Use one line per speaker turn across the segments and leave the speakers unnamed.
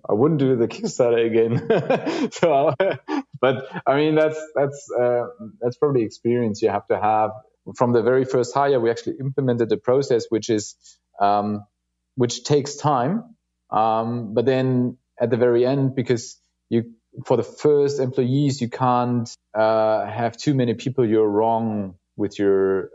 I wouldn't do the Kickstarter again. But I mean, that's probably experience you have to have. From the very first hire, we actually implemented a process which takes time. But then at the very end, because for the first employees, you can't have too many people you're wrong with your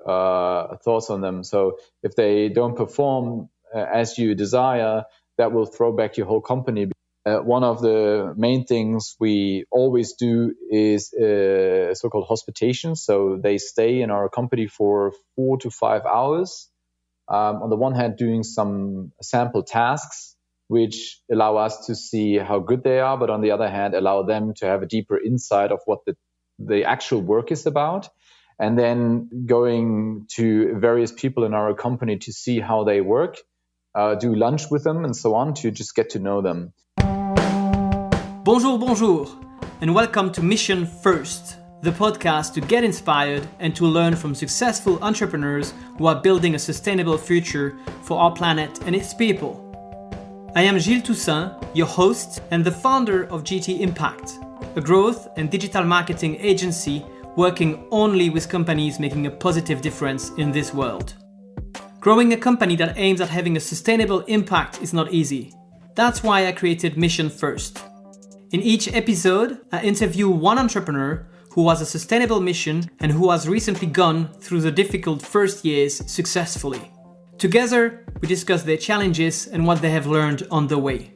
thoughts on them. So if they don't perform as you desire, that will throw back your whole company. One of the main things we always do is so-called hospitation. So they stay in our company for 4 to 5 hours. On the one hand, doing some sample tasks, which allow us to see how good they are, but on the other hand, allow them to have a deeper insight of what the actual work is about. And then going to various people in our company to see how they work, do lunch with them and so on to just get to know them.
Bonjour, bonjour, and welcome to Mission First, the podcast to get inspired and to learn from successful entrepreneurs who are building a sustainable future for our planet and its people. I am Gilles Toussaint, your host and the founder of GT Impact, a growth and digital marketing agency working only with companies making a positive difference in this world. Growing a company that aims at having a sustainable impact is not easy. That's why I created Mission First. In each episode, I interview one entrepreneur who has a sustainable mission and who has recently gone through the difficult first years successfully. Together, we discuss their challenges and what they have learned on the way.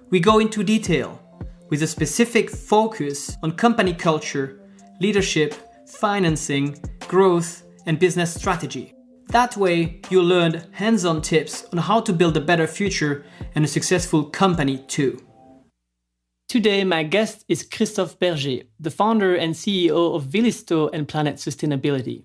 We go into detail with a specific focus on company culture, leadership, financing, growth, and business strategy. That way, you'll learn hands-on tips on how to build a better future and a successful company too. Today, my guest is Christoph Berger, the founder and CEO of Vilisto and Planet Sustainability.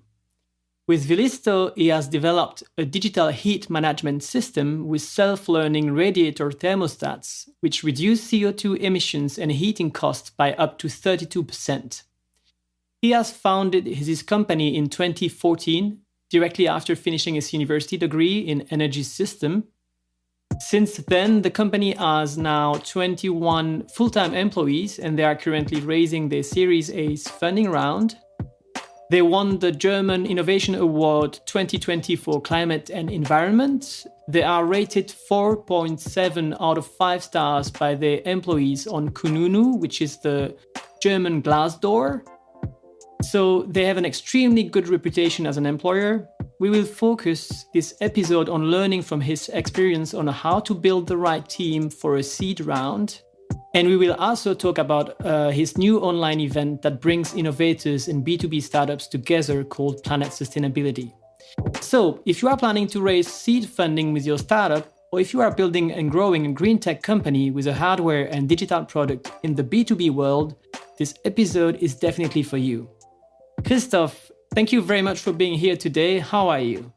With Vilisto, he has developed a digital heat management system with self-learning Radiator thermostats, which reduce CO2 emissions and heating costs by up to 32%. He has founded his company in 2014, directly after finishing his university degree in energy system. Since then, the company has now 21 full-time employees and they are currently raising their Series A funding round. They won the German Innovation Award 2020 for Climate and Environment. They are rated 4.7 out of 5 stars by their employees on Kununu, which is the German Glassdoor. So they have an extremely good reputation as an employer. We will focus this episode on learning from his experience on how to build the right team for a seed round. And we will also talk about his new online event that brings innovators and B2B startups together called Planet Sustainability. So if you are planning to raise seed funding with your startup, or if you are building and growing a Greentech company with a hardware and digital product in the B2B world, this episode is definitely for you. Christoph, thank you very much for being here today. How are you?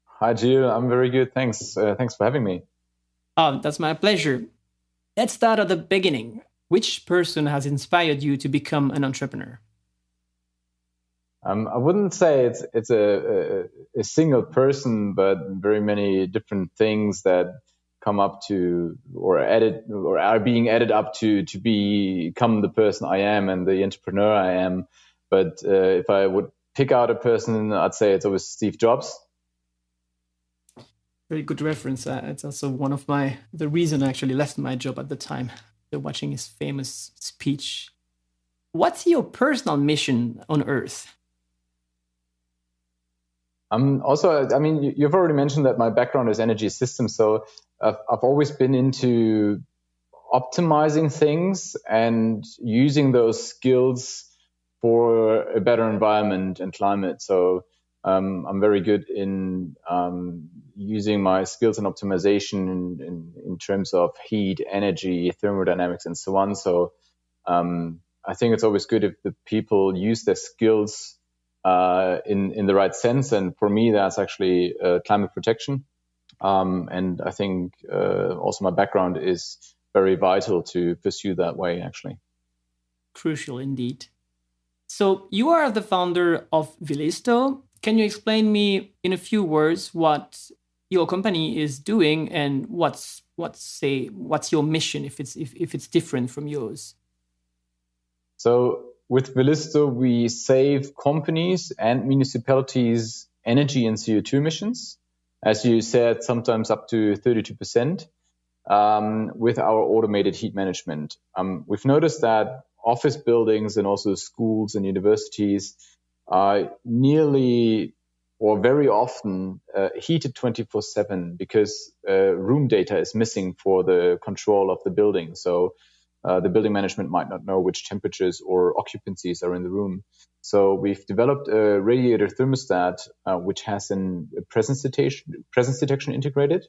Hi, Gilles. I'm very good. Thanks. Thanks for having me.
That's my pleasure. Let's start at the beginning. Which person has inspired you to become an entrepreneur?
I wouldn't say it's a single person, but very many different things that come up to or are being added up to become the person I am and the entrepreneur I am. But if I would pick out a person, I'd say it's always Steve Jobs.
Very good reference. It's also one of the reason I actually left my job at the time, watching his famous speech. What's your personal mission on Earth? You've already mentioned that my background is energy systems. So I've always been into optimizing things and using those skills for a better environment and climate. So I'm very good in using my skills in optimization in terms of heat, energy, thermodynamics, and so on. So I think it's always good if the people use their skills in the right sense. And for me, that's actually climate protection. And I think also my background is very vital to pursue that way, actually. Crucial indeed. So you are the founder of Vilisto. Can you explain me in a few words what your company is doing, and what's your mission if it's different from yours?
So with Vilisto, we save companies and municipalities energy and CO2 emissions, as you said, sometimes up to 32%, with our automated heat management. We've noticed that office buildings and also schools and universities are nearly or very often heated 24/7 because room data is missing for the control of the building. So the building management might not know which temperatures or occupancies are in the room. So we've developed a radiator thermostat, which has a presence detection integrated.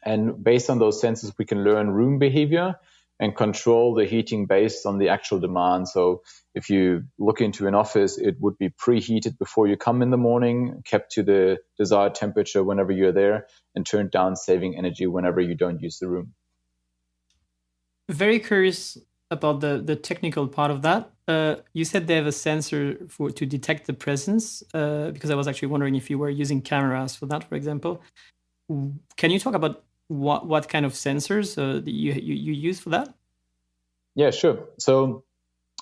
And based on those sensors, we can learn room behavior and control the heating based on the actual demand. So if you look into an office, it would be preheated before you come in the morning, kept to the desired temperature whenever you're there, and turned down, saving energy whenever you don't use the room.
Very curious about the technical part of that. You said they have a sensor to detect the presence, because I was actually wondering if you were using cameras for that, for example. Can you talk about what kind of sensors you use for that?
Yeah, sure. So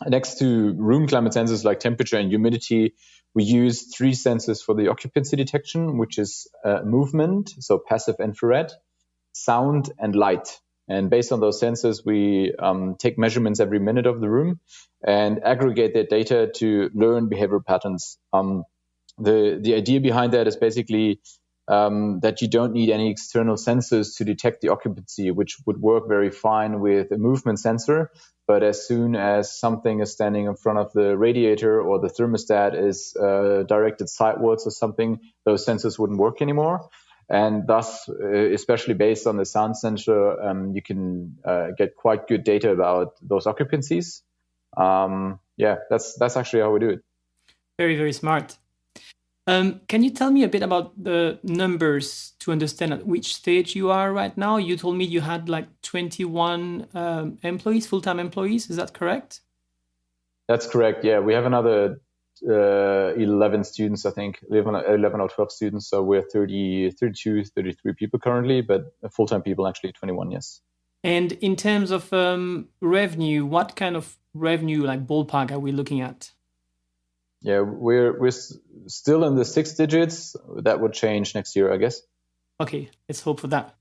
next to room climate sensors like temperature and humidity, we use 3 sensors for the occupancy detection, which is movement, so passive infrared, sound, and light. And based on those sensors, we take measurements every minute of the room and aggregate that data to learn behavioral patterns. The idea behind that is basically that you don't need any external sensors to detect the occupancy, which would work very fine with a movement sensor. But as soon as something is standing in front of the radiator or the thermostat is directed sidewards or something, those sensors wouldn't work anymore. And thus, especially based on the sound sensor, you can get quite good data about those occupancies. That's actually how we do it.
Very, very smart. Can you tell me a bit about the numbers to understand at which stage you are right now? You told me you had like 21 employees, full-time employees. Is that correct?
That's correct. Yeah, we have another 11 students, I think, 11 or 12 students. So we're 32, 33 people currently, but full-time people actually 21, yes.
And in terms of revenue, what kind of revenue, like ballpark, are we looking at?
Yeah, we're still in the 6 digits. That would change next year, I guess.
Okay, let's hope for that.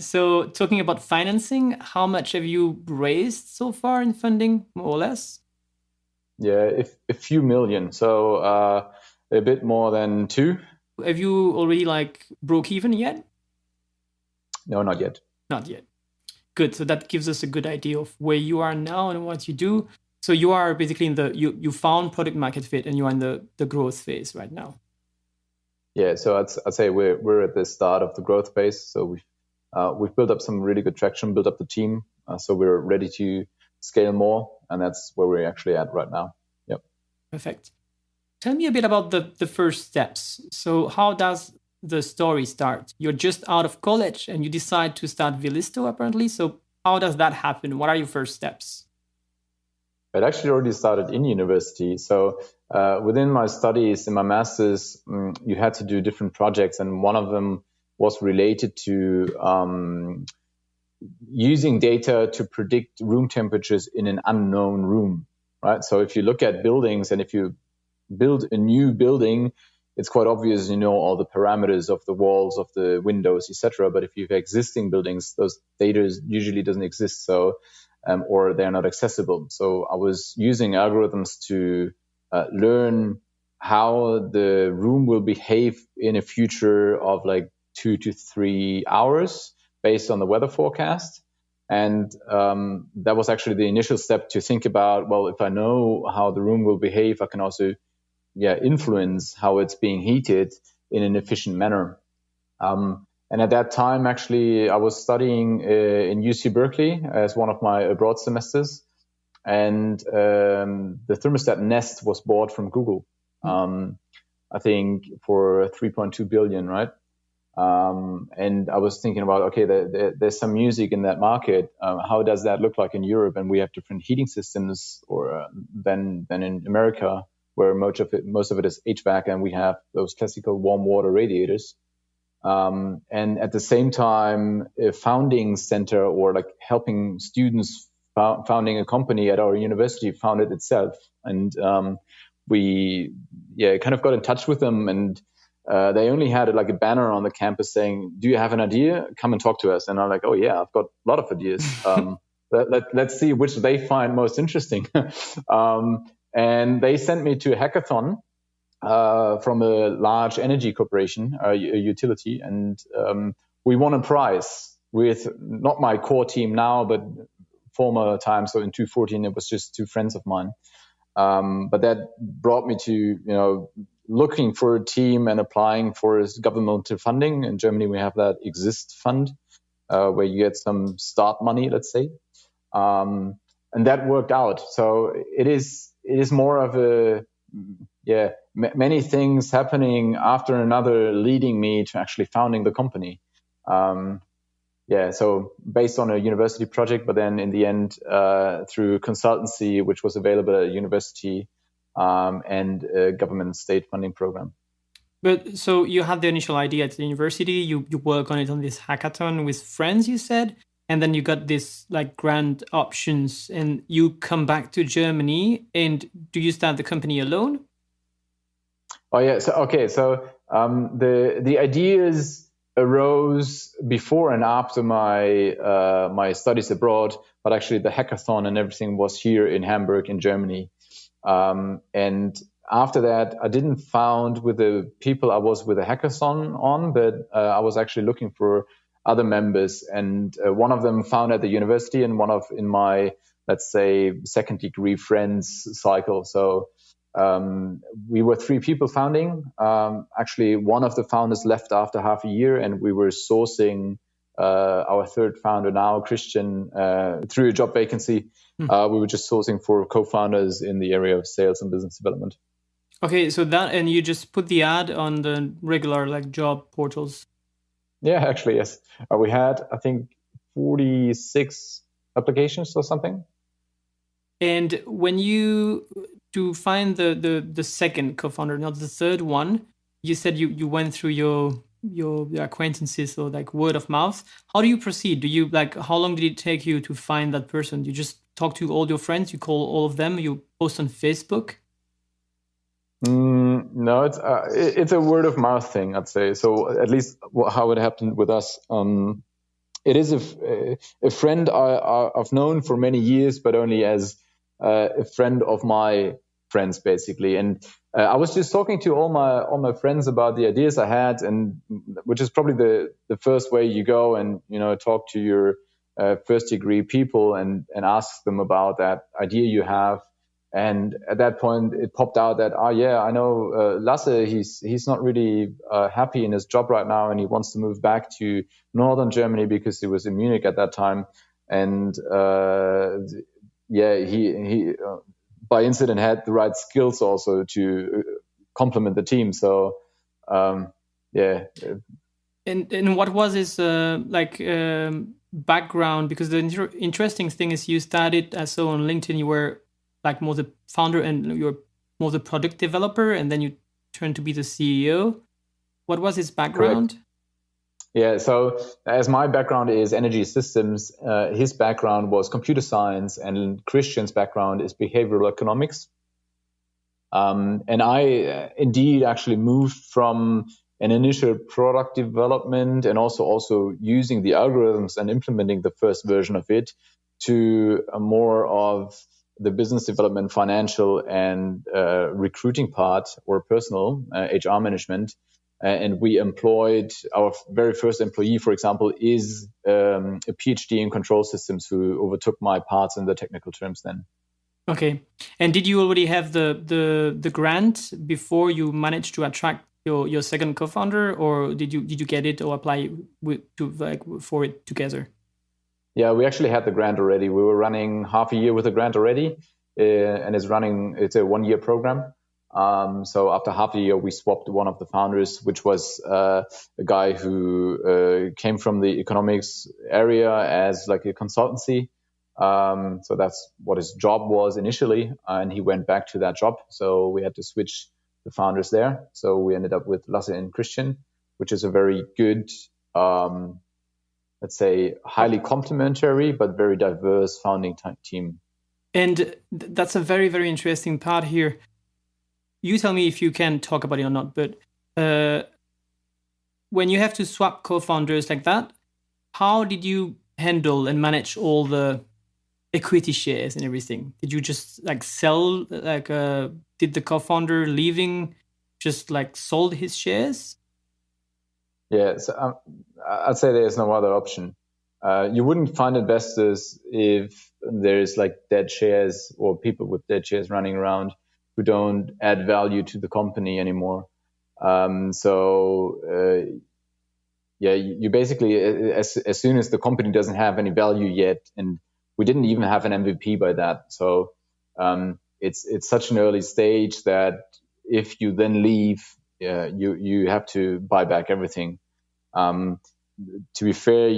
So talking about financing, how much have you raised so far in funding, more or less?
Yeah, a few million. So a bit more than 2.
Have you already broke even yet?
No, not yet.
Not yet. Good. So that gives us a good idea of where you are now and what you do. So you are basically you found product market fit and you're in the growth phase right now.
Yeah, so I'd say we're at the start of the growth phase. So we've built up some really good traction, built up the team. So we're ready to scale more, and that's where we're actually at right now. Yep.
Perfect. Tell me a bit about the first steps. So how does the story start? You're just out of college and you decide to start Vilisto, apparently. So how does that happen? What are your first steps?
It actually already started in university. So within my studies, in my master's, you had to do different projects, and one of them was related to using data to predict room temperatures in an unknown room, right? So if you look at buildings and if you build a new building, it's quite obvious you know all the parameters of the walls, of the windows, etc. But if you have existing buildings, those data usually doesn't exist. So or they're not accessible. So I was using algorithms to learn how the room will behave in a future of like 2 to 3 hours based on the weather forecast. And that was actually the initial step to think about, well, if I know how the room will behave, I can also influence how it's being heated in an efficient manner. And at that time, actually, I was studying in UC Berkeley as one of my abroad semesters. And the thermostat Nest was bought from Google, I think for 3.2 billion, right? And I was thinking about, okay, there's some music in that market. How does that look like in Europe? And we have different heating systems than in America, where most of it is HVAC, and we have those classical warm water radiators. And at the same time, a founding center or like helping students founding a company at our university founded itself. And we kind of got in touch with them, and they only had like a banner on the campus saying, "Do you have an idea? Come and talk to us." And I'm like, "Oh yeah, I've got a lot of ideas. Let's see which they find most interesting." And they sent me to a hackathon from a large energy corporation, a utility, and we won a prize with not my core team now, but former times. So in 2014, it was just two friends of mine. But that brought me to looking for a team and applying for governmental funding. In Germany, we have that Exist fund where you get some start money, let's say, and that worked out. So it is more of a many things happening after another leading me to actually founding the company. So based on a university project, but then in the end through consultancy, which was available at a university and a government state funding program.
But so you had the initial idea at the university, you work on it on this hackathon with friends, you said, and then you got this like grant options and you come back to Germany. And do you start the company alone?
Oh yeah. So the ideas arose before and after my my studies abroad, but actually the hackathon and everything was here in Hamburg in Germany. And after that, I didn't found with the people I was with the hackathon on, but I was actually looking for other members, and one of them found at the university, and one in my, let's say, second degree friends cycle. So we were 3 people founding. Actually, one of the founders left after half a year, and we were sourcing our third founder now, Christian, through a job vacancy. We were just sourcing for co-founders in the area of sales and business development.
Okay, so that, and you just put the ad on the regular like job portals.
Yeah, actually, yes. We had, I think, 46 applications or something.
And when you to find the second co-founder, not the third one, you said you went through your acquaintances or like word of mouth. How do you proceed? Do you how long did it take you to find that person? You just talk to all your friends, you call all of them, you post on Facebook?
No, it's a word of mouth thing, I'd say. So at least how it happened with us. It is a friend I've known for many years, but only as a friend of my friends, basically. And I was just talking to all my friends about the ideas I had, and which is probably the first way you go and talk to your first degree people and ask them about that idea you have. And at that point, it popped out that, I know Lasse, he's not really happy in his job right now, and he wants to move back to northern Germany because he was in Munich at that time. And he by incident had the right skills also to complement the team. So And
what was his background? Because the interesting thing is you started, I saw on LinkedIn, you were like more the founder and you're more the product developer, and then you turned to be the CEO. What was his background?
Correct. Yeah, so as my background is energy systems, his background was computer science, and Christian's background is behavioral economics. And I indeed actually moved from an initial product development and also using the algorithms and implementing the first version of it to more of the business development, financial, and recruiting part, or personal HR management. And we employed our very first employee, for example, is a PhD in control systems who overtook my parts in the technical terms then.
Okay. And did you already have the grant before you managed to attract your second co-founder, or did you get it or apply for it together?
Yeah, we actually had the grant already. We were running half a year with the grant already, and it's a 1-year program. So after half a year, we swapped one of the founders, which was a guy who came from the economics area as like a consultancy. So that's what his job was initially, and he went back to that job. So we had to switch the founders there. So we ended up with Lasse and Christian. which is a very good, let's say, highly complementary but very diverse founding team.
And that's a very, very interesting part here. You tell me if you can talk about it or not, but when you have to swap co-founders like that, how did you handle and manage all the equity shares and everything? Did you just like sell, did the co-founder leaving just like sold his shares?
Yeah, so I'd say there's no other option. You wouldn't find investors if there's like dead shares or people with dead shares running around who don't add value to the company anymore. You basically, as soon as the company doesn't have any value yet, and we didn't even have an MVP by that. So it's such an early stage that if you then leave, you have to buy back everything. To be fair,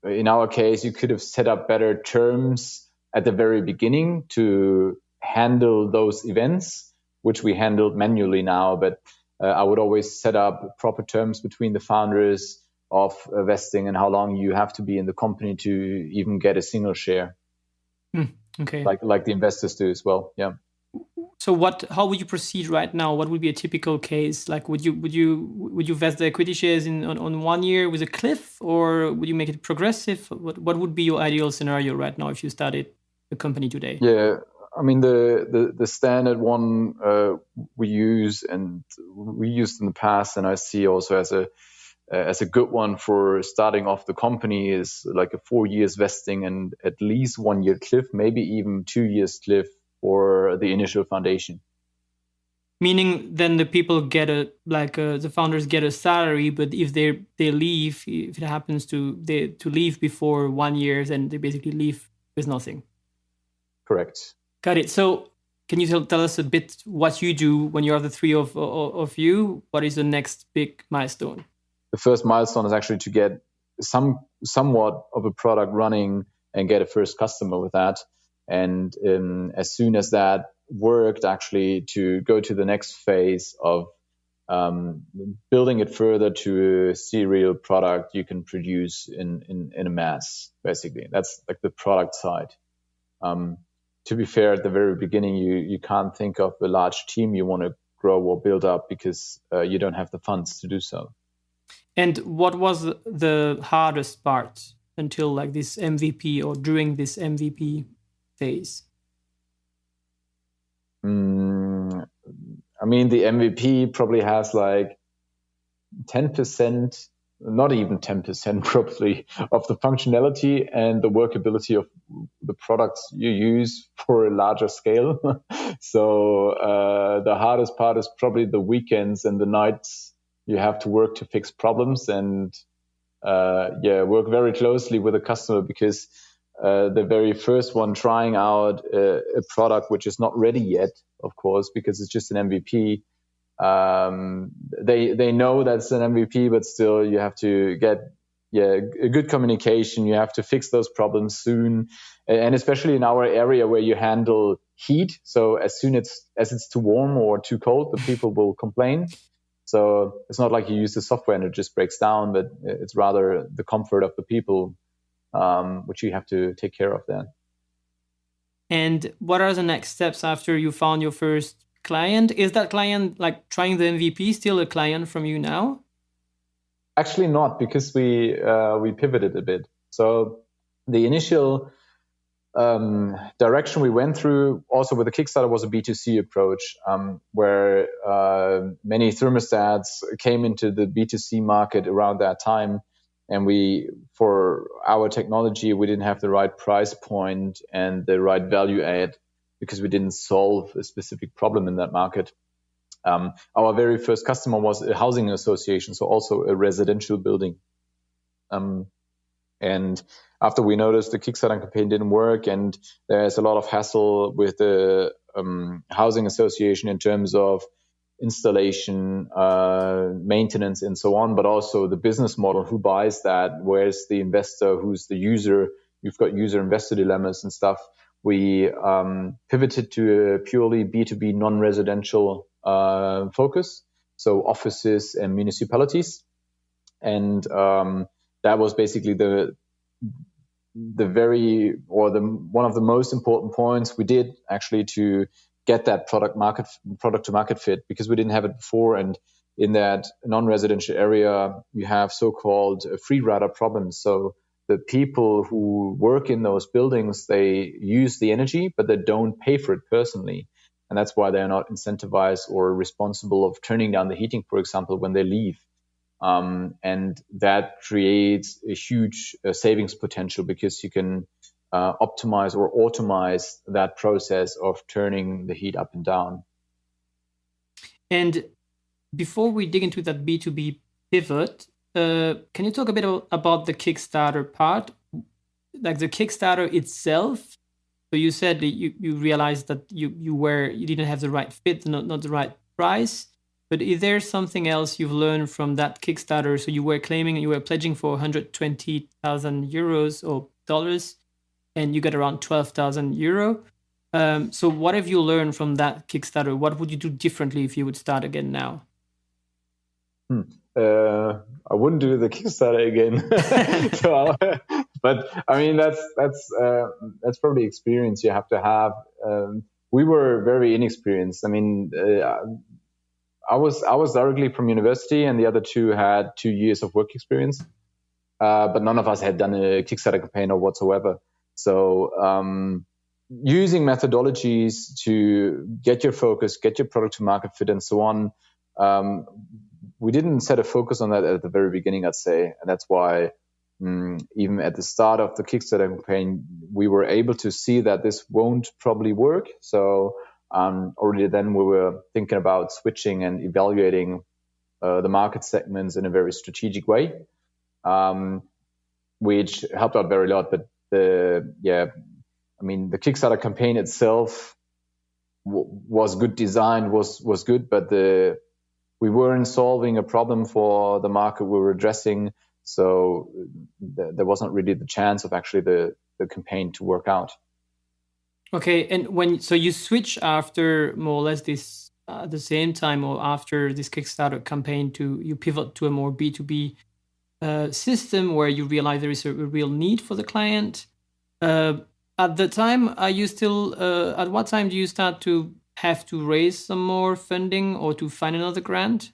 in our case, you could have set up better terms at the very beginning to handle those events, which we handled manually now. But I would always set up proper terms between the founders of vesting and how long you have to be in the company to even get a single share.
Okay.
Like the investors do as well. Yeah.
So how would you proceed right now? What would be a typical case? Like, would you vest the equity shares on 1 year with a cliff, or would you make it progressive? What would be your ideal scenario right now if you started a company today?
Yeah, I mean the standard one we use and we used in the past, and I see also as a good one for starting off the company is like a 4 years vesting and at least 1 year cliff, maybe even 2 years cliff for the initial foundation.
Meaning then the people get the founders get a salary, but if they leave, if it happens to leave before 1 year, then they basically leave with nothing.
Correct.
Got it. So can you tell us a bit what you do when you are the three of you? What is the next big milestone?
The first milestone is actually to get somewhat of a product running and get a first customer with that. And as soon as that worked, actually to go to the next phase of building it further to a serial product you can produce in a mass, basically. That's like the product side. To be fair, at the very beginning, you can't think of a large team you want to grow or build up because you don't have the funds to do so.
And what was the hardest part until like this MVP or during this MVP phase?
I mean, the MVP probably has like 10%, not even 10% probably, of the functionality and the workability of the products you use for a larger scale. So the hardest part is probably the weekends and the nights you have to work to fix problems and work very closely with the customer, because the very first one trying out a product which is not ready yet, of course, because it's just an MVP. They know that's an MVP, but still you have to get a good communication. You have to fix those problems soon, and especially in our area where you handle heat. So as soon as it's too warm or too cold, the people will complain. So it's not like you use the software and it just breaks down, but it's rather the comfort of the people, which you have to take care of then.
And what are the next steps after you found your first client? Is that client, like trying the MVP, still a client from you now?
Actually not, because we pivoted a bit. So the initial direction we went through also with the Kickstarter was a B2C approach, where many thermostats came into the B2C market around that time. And for our technology, we didn't have the right price point and the right value add because we didn't solve a specific problem in that market. Our very first customer was a housing association, so also a residential building. And after we noticed the Kickstarter campaign didn't work, and there's a lot of hassle with the housing association in terms of installation, maintenance, and so on, but also the business model, who buys that, where's the investor, who's the user, you've got user-investor dilemmas and stuff. We pivoted to a purely B2B non-residential focus. so offices and municipalities. And that was basically one of the most important points we did actually to get that product to market fit, because we didn't have it before. And in that non-residential area, you have so-called free rider problems. So the people who work in those buildings, they use the energy, but they don't pay for it personally. And that's why they're not incentivized or responsible of turning down the heating, for example, when they leave. And that creates a huge savings potential, because you can optimize or automize that process of turning the heat up and down.
And before we dig into that B2B pivot, can you talk a bit about the Kickstarter part, like the Kickstarter itself? So you said that you realized that you didn't have the right fit, not the right price. But is there something else you've learned from that Kickstarter? So you were pledging for 120,000 euros or dollars, and you got around 12,000 euro. So what have you learned from that Kickstarter? What would you do differently if you would start again now?
I wouldn't do the Kickstarter again. But I mean, that's probably experience you have to have. We were very inexperienced. I mean, I was directly from university, and the other two had 2 years of work experience. But none of us had done a Kickstarter campaign or whatsoever. So using methodologies to get your focus, get your product to market fit, and so on. We didn't set a focus on that at the very beginning, I'd say. And that's why even at the start of the Kickstarter campaign, we were able to see that this won't probably work. So already then we were thinking about switching and evaluating the market segments in a very strategic way, which helped out very lot. But the Kickstarter campaign itself was good design, was good, but we weren't solving a problem for the market we were addressing. So there wasn't really the chance of actually the campaign to work out.
Okay, and so you switch after more or less this at the same time, or after this Kickstarter campaign, you pivot to a more B2B system where you realize there is a real need for the client. At the time, are you still? At what time do you start to have to raise some more funding or to find another grant?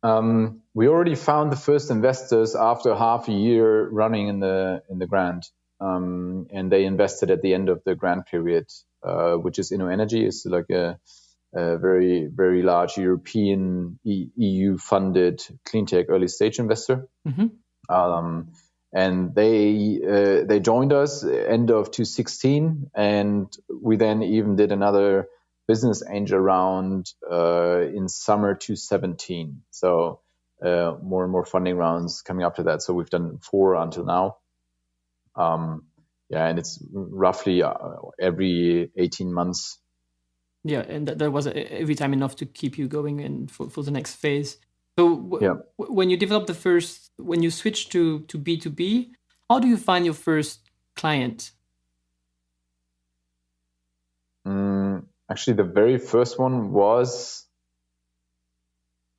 We already found the first investors after half a year running in the grant, and they invested at the end of the grant period, which is InnoEnergy. It's like a very, very large European EU funded cleantech early stage investor. Mm-hmm. And they joined us end of 2016, and we then even did another business angel round in summer 2017. So more and more funding rounds coming up to that. So we've done 4 until now. And it's roughly every 18 months.
Yeah, and that was every time enough to keep you going and for the next phase. So when you develop when you switch to B2B, how do you find your first client?
Actually, the very first one was,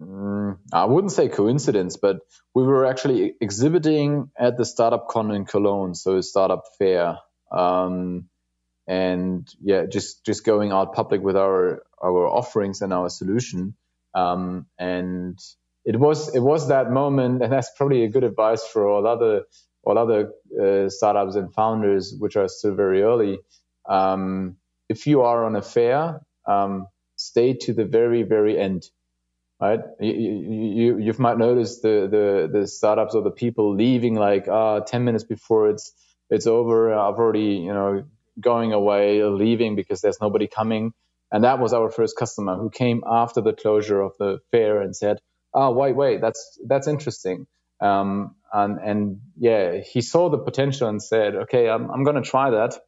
I wouldn't say coincidence, but we were actually exhibiting at the Startup Con in Cologne, so a startup fair. And just going out public with our offerings and our solution. And it was that moment, and that's probably a good advice for all other startups and founders, which are still very early. If you are on a fair, stay to the very, very end, right? You might notice the startups or the people leaving like 10 minutes before it's over. I've already, going away, leaving because there's nobody coming. And that was our first customer who came after the closure of the fair and said, "Oh, wait, that's interesting." He saw the potential and said, "Okay, I'm going to try that."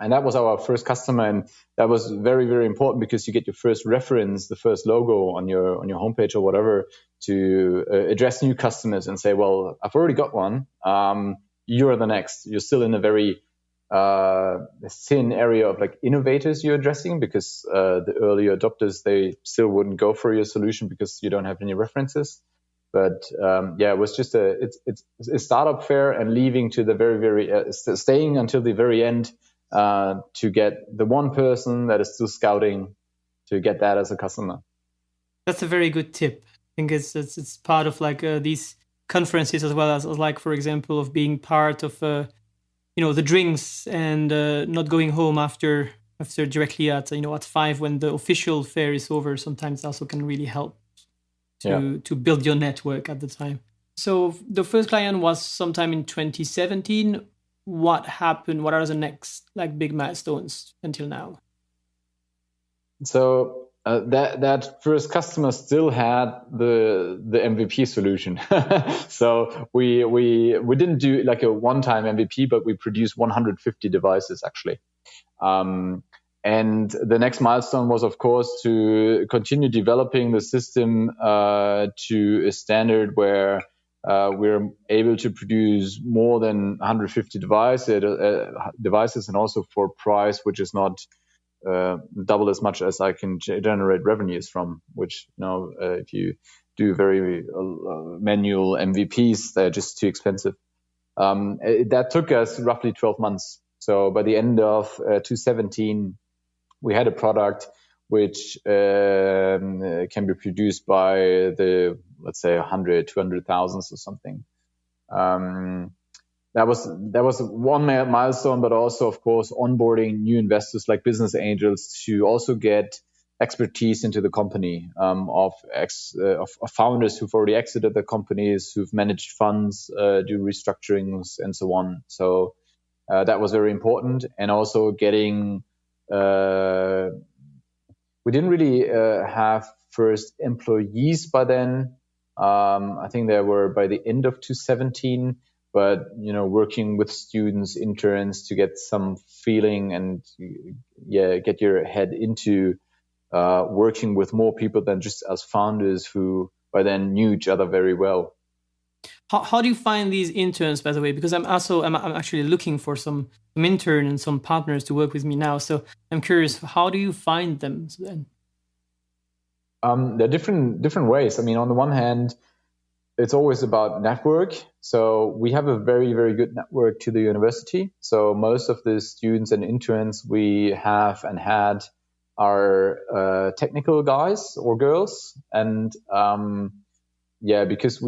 And that was our first customer, and that was very, very important because you get your first reference, the first logo on your homepage or whatever, to address new customers and say, "Well, I've already got one. You're the next." You're still in a very thin area of like innovators you're addressing, because the early adopters, they still wouldn't go for your solution because you don't have any references. But it was just it's a startup fair, and leaving to the very staying until the very end to get the one person that is still scouting to get that as a customer.
That's a very good tip. I think it's part of like these conferences, as well as like, for example, of being part of the drinks, and not going home after directly at at 5 when the official fair is over. Sometimes also can really help to build your network at the time. So the first client was sometime in 2017. What happened? What are the next like big milestones until now?
So that first customer still had the MVP solution. So we didn't do like a one-time MVP, but we produced 150 devices actually. And the next milestone was, of course, to continue developing the system to a standard where we're able to produce more than 150 devices, and also for price which is not double as much as I can generate revenues from, which, if you do very manual MVPs, they're just too expensive. That took us roughly 12 months. So by the end of 2017, we had a product which can be produced by the, let's say, 100, 200,000 or something. That was one milestone, but also, of course, onboarding new investors like business angels to also get expertise into the company, of founders who've already exited the companies, who've managed funds, do restructurings, and so on. So that was very important. And also getting, we didn't really have first employees by then. I think they were by the end of 2017. But, working with students, interns, to get some feeling and get your head into working with more people than just as founders who by then knew each other very well.
How do you find these interns, by the way? Because I'm actually looking for some intern and some partners to work with me now. So I'm curious, how do you find them then?
There are different ways. I mean, on the one hand, it's always about network. So we have a very, very good network to the university. So most of the students and interns we have and had are technical guys or girls. And because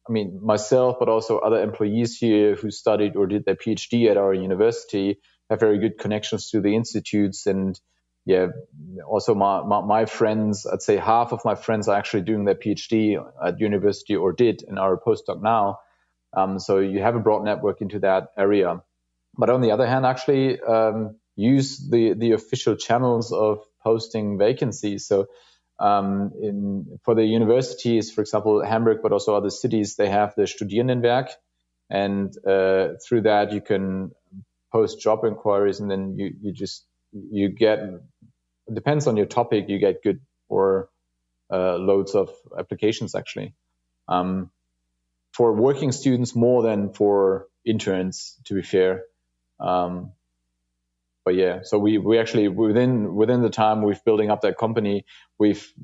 myself, but also other employees here who studied or did their PhD at our university have very good connections to the institutes. And also my friends, I'd say half of my friends are actually doing their PhD at university or did and are a postdoc now. So you have a broad network into that area. But on the other hand, actually use the official channels of posting vacancies. So for the universities, for example, Hamburg, but also other cities, they have the Studierendenwerk. And through that, you can post job inquiries, and then you get, it depends on your topic, you get good or loads of applications actually. For working students more than for interns, to be fair. So we actually within the time we've building up that company, we've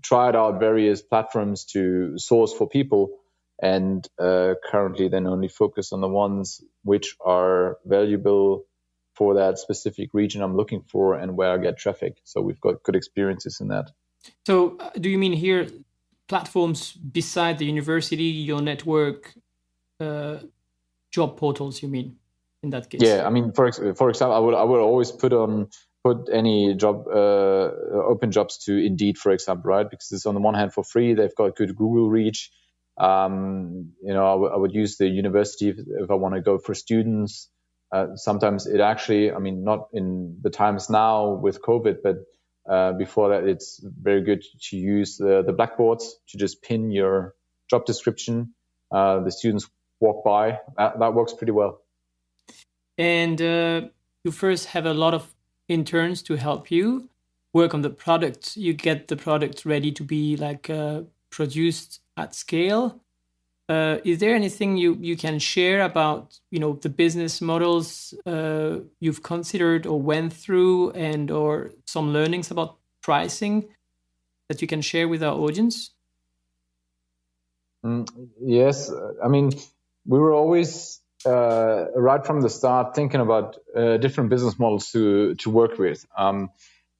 tried out various platforms to source for people, and currently then only focus on the ones which are valuable for that specific region I'm looking for and where I get traffic. So we've got good experiences in that.
So do you mean here platforms beside the university, your network, job portals, you mean, in that case?
Yeah, I mean, for example, I would always put any job open jobs to Indeed, for example, right? Because it's on the one hand for free, they've got good Google reach. I would use the university if I want to go for students. Sometimes it actually, not in the times now with COVID, but before that, it's very good to use the blackboards to just pin your job description. The students walk by. That works pretty well.
And you first have a lot of interns to help you work on the product. You get the product ready to be produced at scale. Is there anything you can share about the business models you've considered or went through, and or some learnings about pricing that you can share with our audience?
Yes, I mean, we were always right from the start thinking about different business models to work with.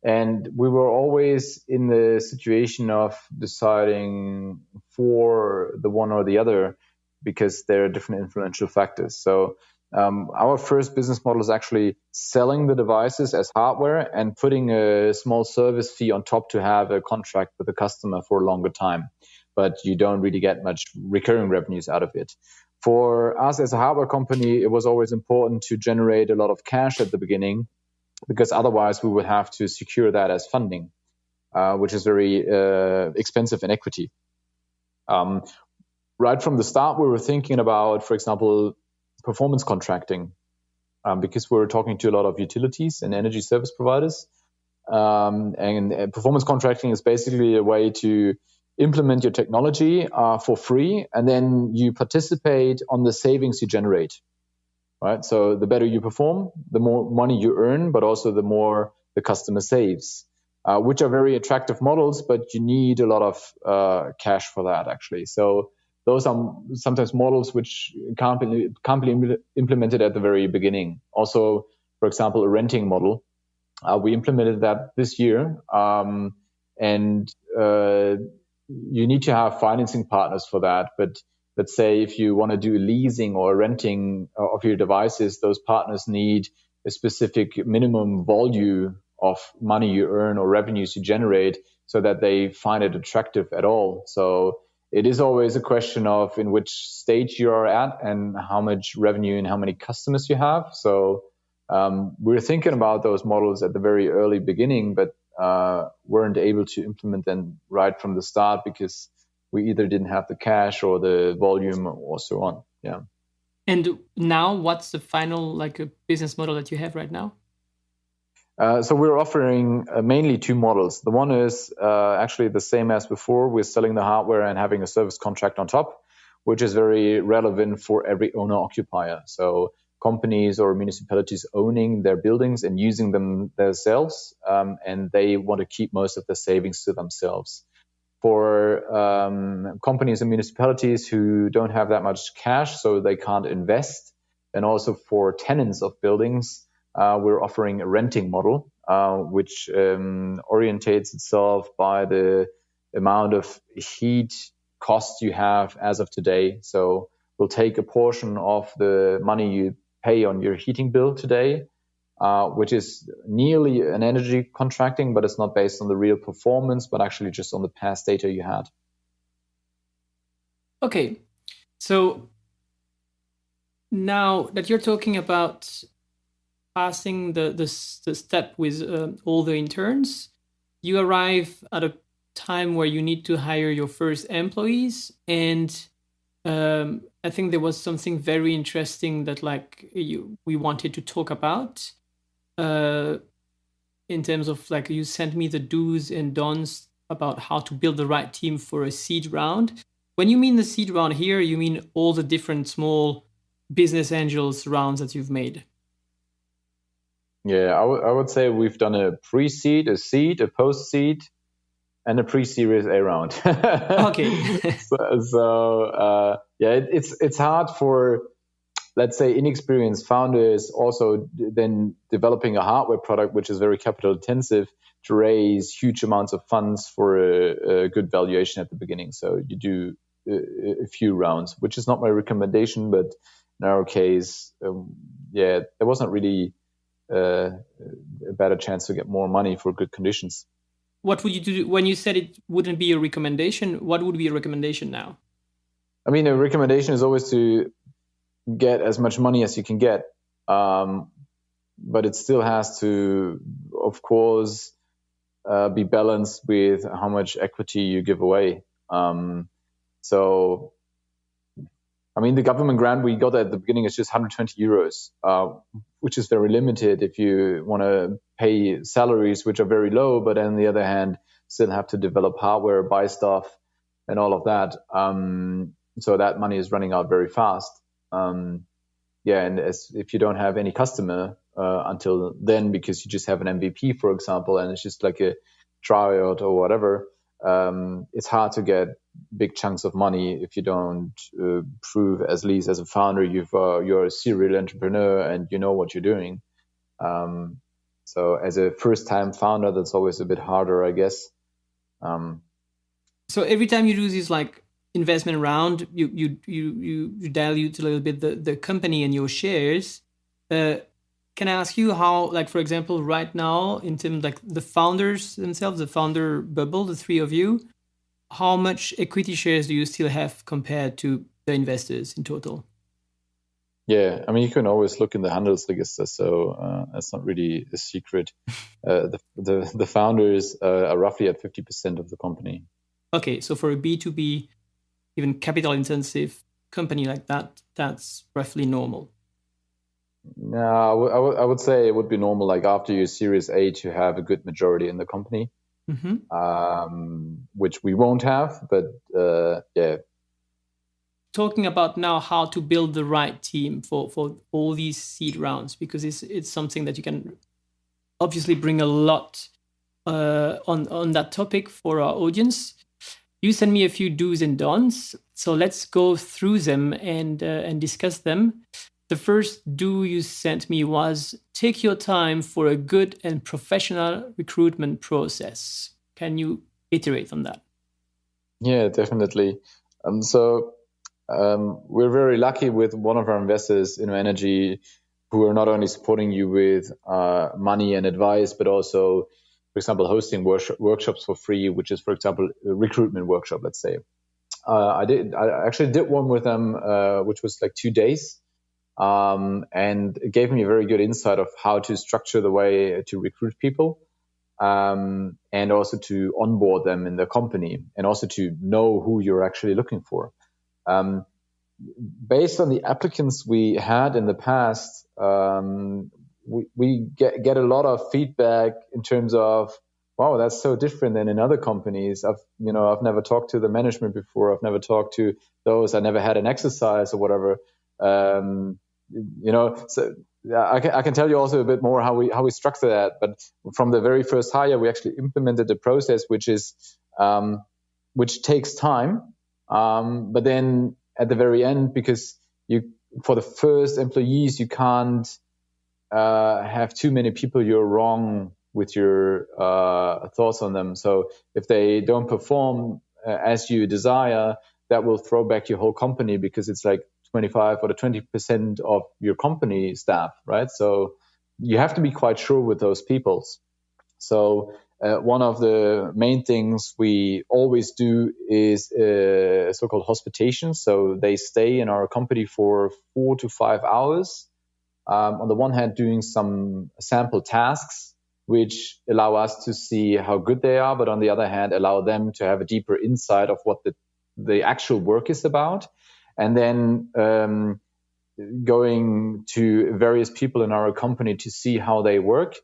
And we were always in the situation of deciding for the one or the other because there are different influential factors. So our first business model is actually selling the devices as hardware and putting a small service fee on top to have a contract with the customer for a longer time. But you don't really get much recurring revenues out of it. For us as a hardware company, it was always important to generate a lot of cash at the beginning, because otherwise we would have to secure that as funding, which is very expensive in equity. Right from the start, we were thinking about, for example, performance contracting, because we were talking to a lot of utilities and energy service providers. And performance contracting is basically a way to implement your technology for free, and then you participate on the savings you generate. Right. So the better you perform, the more money you earn, but also the more the customer saves, which are very attractive models, but you need a lot of cash for that, actually. So those are sometimes models which can't be implemented at the very beginning. Also, for example, a renting model. We implemented that this year. And you need to have financing partners for that. But let's say if you want to do leasing or renting of your devices, those partners need a specific minimum volume of money you earn or revenues you generate so that they find it attractive at all. So it is always a question of in which stage you are at and how much revenue and how many customers you have. So we're thinking about those models at the very early beginning, but weren't able to implement them right from the start because we either didn't have the cash or the volume or so on. Yeah.
And now what's the final a business model that you have right now?
So we're offering mainly two models. The one is actually the same as before. We're selling the hardware and having a service contract on top, which is very relevant for every owner-occupier. So companies or municipalities owning their buildings and using them themselves, and they want to keep most of the savings to themselves. For companies and municipalities who don't have that much cash, so they can't invest, and also for tenants of buildings, we're offering a renting model, which orientates itself by the amount of heat cost you have as of today. So we'll take a portion of the money you pay on your heating bill today, which is nearly an energy contracting, but it's not based on the real performance, but actually just on the past data you had.
Okay, so now that you're talking about passing the step with all the interns, you arrive at a time where you need to hire your first employees, and I think there was something very interesting that we wanted to talk about in terms of you sent me the do's and don'ts about how to build the right team for a seed round. When you mean the seed round here, you mean all the different small business angels rounds that you've made?
Yeah, I would say we've done a pre-seed, a seed, a post-seed, and a pre-series A round.
Okay.
It's hard for, let's say, inexperienced founders also then developing a hardware product, which is very capital intensive, to raise huge amounts of funds for a good valuation at the beginning. So you do a few rounds, which is not my recommendation, but in our case, there wasn't really a better chance to get more money for good conditions.
What would you do when you said it wouldn't be a recommendation? What would be a recommendation now?
I mean, a recommendation is always to get as much money as you can get. But it still has to, of course, be balanced with how much equity you give away. So, I mean, the government grant we got at the beginning is just 120 euros, which is very limited if you want to pay salaries, which are very low, but on the other hand, still have to develop hardware, buy stuff, and all of that. so that money is running out very fast. And if you don't have any customer until then, because you just have an MVP, for example, and it's just like a tryout or whatever, it's hard to get big chunks of money if you don't prove, at least as a founder, you're a serial entrepreneur and you know what you're doing. So as a first-time founder, that's always a bit harder, I guess.
So every time you do this like investment round, you dilute a little bit the company and your shares. Can I ask you how, like, for example, right now, in terms of like the founders themselves, the founder bubble, the three of you, how much equity shares do you still have compared to the investors in total?
Yeah, I mean, you can always look in the Handelsregister, so it's not really a secret. The founders are roughly at 50% of the company.
Okay, so for a B2B, even capital-intensive company like that, that's roughly normal.
No, I would say it would be normal, like after your Series A, to have a good majority in the company, which we won't have, but yeah.
Talking about now how to build the right team for all these seed rounds, because it's something that you can obviously bring a lot on that topic for our audience. You send me a few do's and don'ts, so let's go through them and discuss them. The first do you sent me was take your time for a good and professional recruitment process. Can you iterate on that?
Yeah, definitely. We're very lucky with one of our investors, Energy, who are not only supporting you with money and advice, but also, for example, hosting workshops for free, which is, for example, a recruitment workshop, let's say. I actually did one with them, which was like 2 days. And it gave me a very good insight of how to structure the way to recruit people, and also to onboard them in the company, and also to know who you're actually looking for. Based on the applicants we had in the past, we get a lot of feedback in terms of, wow, that's so different than in other companies. I've never talked to the management before. I've never talked to those. I never had an exercise or whatever. So yeah, I can tell you also a bit more how we structure that. But from the very first hire, we actually implemented a process which takes time. But then at the very end, because for the first employees, you can't have too many people you're wrong with your thoughts on them. So if they don't perform as you desire, that will throw back your whole company, because it's like 25 or 20% of your company staff, right? So you have to be quite sure with those people. So one of the main things we always do is so-called hospitation. So they stay in our company for 4 to 5 hours. On the one hand, doing some sample tasks, which allow us to see how good they are, but on the other hand, allow them to have a deeper insight of what the actual work is about. And then going to various people in our company to see how they work,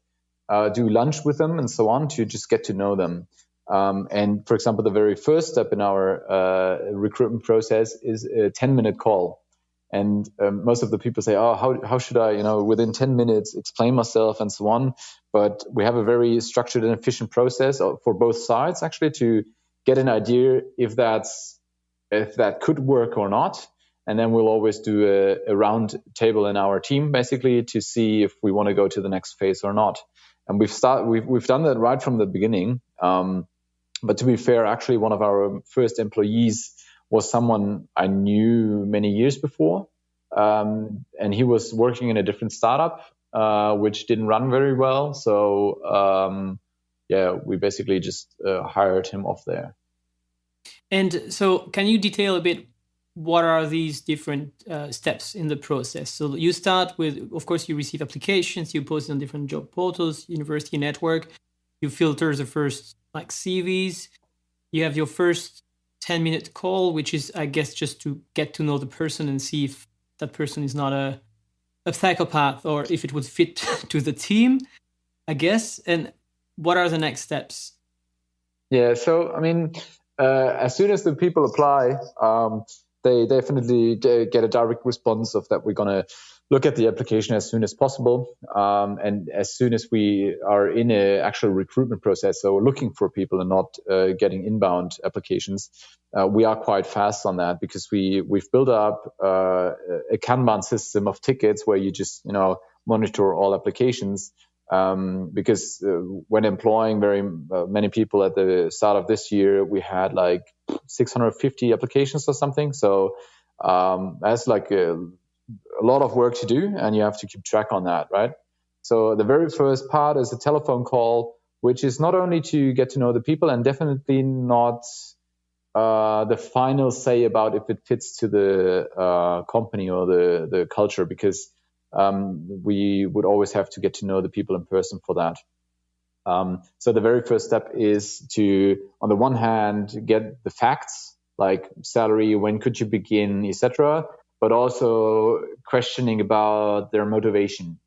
do lunch with them and so on, to just get to know them. And for example, the very first step in our recruitment process is a 10-minute call. And most of the people say, oh, how should I, within 10 minutes explain myself and so on. But we have a very structured and efficient process for both sides, actually, to get an idea if that could work or not. And then we'll always do a round table in our team, basically, to see if we want to go to the next phase or not. And we've done that right from the beginning. But to be fair, actually, one of our first employees was someone I knew many years before. And he was working in a different startup, which didn't run very well. So, we basically just hired him off there.
And so can you detail a bit, what are these different steps in the process? So you start with, of course, you receive applications, you post on different job portals, university network, you filter the first CVs, you have your first 10-minute call, which is, I guess, just to get to know the person and see if that person is not a psychopath or if it would fit to the team, I guess. And what are the next steps?
Yeah, so, I mean, as soon as the people apply, they definitely get a direct response of that we're going to look at the application as soon as possible. And as soon as we are in an actual recruitment process, so looking for people and not getting inbound applications, we are quite fast on that because we've built up a Kanban system of tickets where you just, monitor all applications. Because when employing very many people at the start of this year, we had like 650 applications or something. So that's like a lot of work to do, and you have to keep track on that, right? So the very first part is a telephone call, which is not only to get to know the people and definitely not the final say about if it fits to the company or the culture, because we would always have to get to know the people in person for that. So the very first step is to, on the one hand, get the facts like salary, when could you begin, etc., but also questioning about their motivation.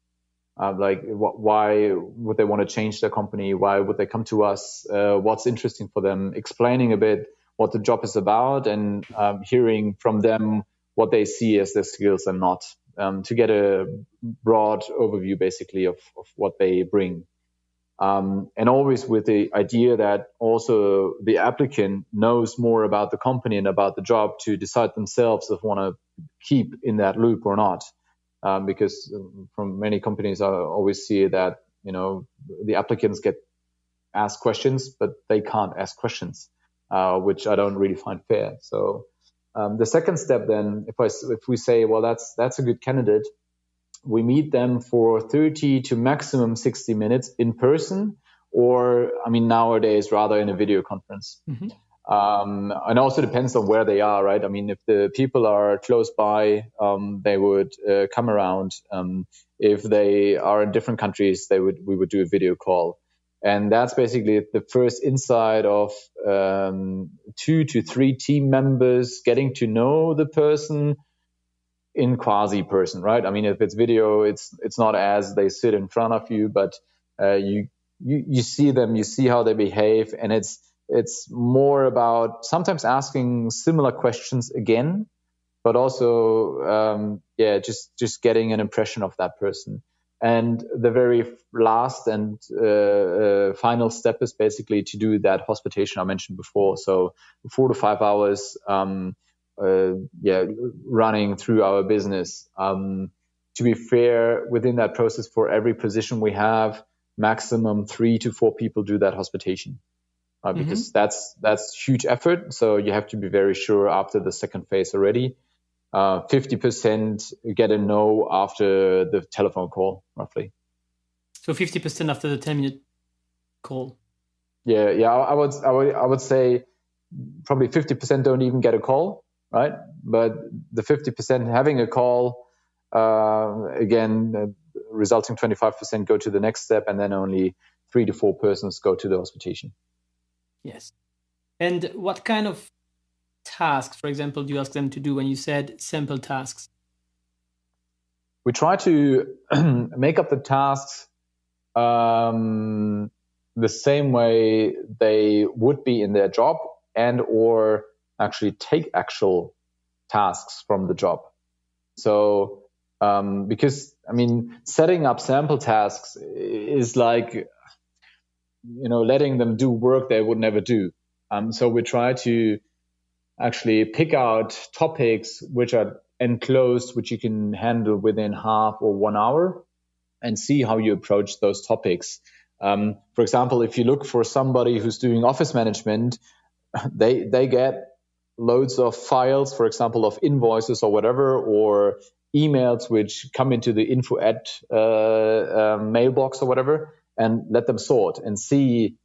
Like why would they want to change their company? Why would they come to us? What's interesting for them? Explaining a bit what the job is about and hearing from them what they see as their skills and not, to get a broad overview basically of what they bring. And always with the idea that also the applicant knows more about the company and about the job to decide themselves if they want to keep in that loop or not. Because from many companies, I always see that, the applicants get asked questions, but they can't ask questions, which I don't really find fair. So the second step then, if we say, well, that's a good candidate, we meet them for 30 to maximum 60 minutes in person, or nowadays rather in a video conference. Mm-hmm. And also depends on where they are, right? If the people are close by, they would come around. If they are in different countries, we would do a video call. And that's basically the first insight of 2 to 3 team members getting to know the person in quasi-person, right? If it's video, it's not as they sit in front of you, but you see them, you see how they behave, and it's more about sometimes asking similar questions again, but also just getting an impression of that person. And the very last and final step is basically to do that hospitation I mentioned before. So 4 to 5 hours running through our business. To be fair, within that process, for every position we have, maximum 3 to 4 people do that hospitation. Because that's huge effort. So you have to be very sure after the second phase already. 50% get a no after the telephone call, roughly.
So 50% after the 10-minute call.
Yeah. I would say probably 50% don't even get a call, right? But the 50% having a call, resulting 25% go to the next step, and then only 3 to 4 persons go to the hospitation.
Yes. And what kind of tasks, for example, do you ask them to do when you said sample tasks?
We try to make up the tasks the same way they would be in their job, and or actually take actual tasks from the job. So because setting up sample tasks is like letting them do work they would never do. So we try to actually pick out topics which are enclosed, which you can handle within half or 1 hour, and see how you approach those topics. For example, if you look for somebody who's doing office management, they get loads of files, for example, of invoices or whatever, or emails which come into the info at mailbox or whatever, and let them sort and see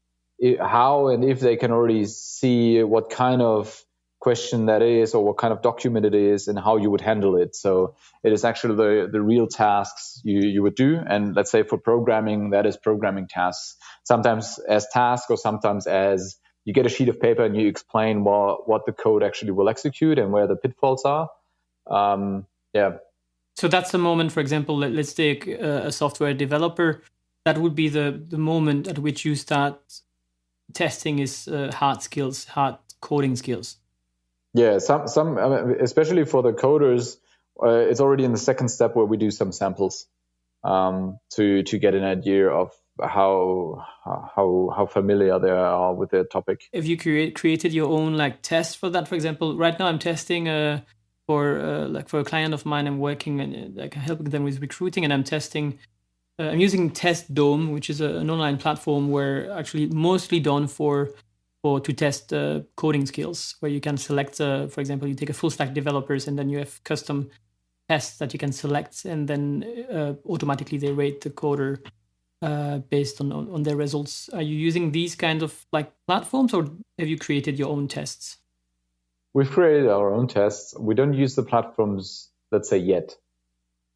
how and if they can already see what kind of question that is or what kind of document it is and how you would handle it. So it is actually the real tasks you would do. And let's say for programming, that is programming tasks, sometimes as tasks or sometimes as you get a sheet of paper and you explain what the code actually will execute and where the pitfalls are.
So that's the moment, for example, let's take a software developer. That would be the moment at which you start testing his hard coding skills.
Yeah, some especially for the coders, it's already in the second step where we do some samples to get an idea of how familiar they are with the topic.
Have you created your own like test for that? For example, right now I'm testing for a client of mine. I'm working and like helping them with recruiting, and I'm testing. I'm using Test Dome, which is an online platform where actually mostly done for to test coding skills, where you can select, for example, you take a full stack developers and then you have custom tests that you can select, and then automatically they rate the coder based on their results. Are you using these kind of like platforms, or have you created your own tests?
We've created our own tests. We don't use the platforms, let's say, yet.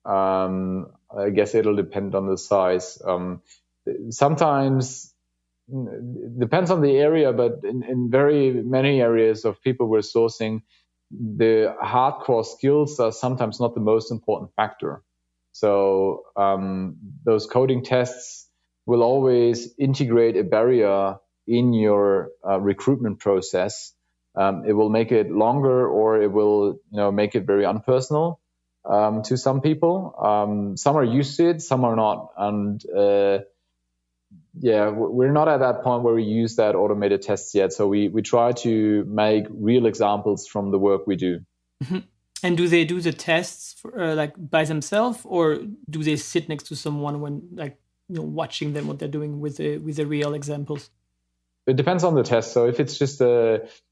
I guess it'll depend on the size. Sometimes it depends on the area, but in very many areas of people we're sourcing, the hardcore skills are sometimes not the most important factor. So those coding tests will always integrate a barrier in your recruitment process. It will make it longer, or it will make it very unpersonal to some people. Some are used to it, some are not, and we're not at that point where we use that automated tests yet. So we try to make real examples from the work we do.
Mm-hmm. And do they do the tests for, like by themselves, or do they sit next to someone when watching them what they're doing with the real examples?
It depends on the test. So if it's just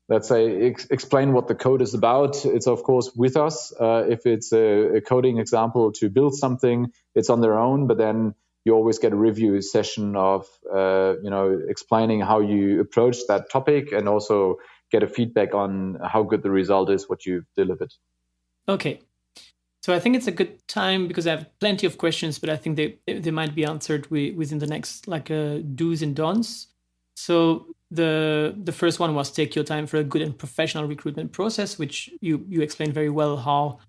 let's say explain what the code is about, it's of course with us. If it's a coding example to build something, it's on their own. But then you always get a review session of explaining how you approach that topic, and also get a feedback on how good the result is, what you've delivered.
Okay. So I think it's a good time, because I have plenty of questions, but I think they might be answered within the next do's and don'ts. So the first one was take your time for a good and professional recruitment process, which you explained very well how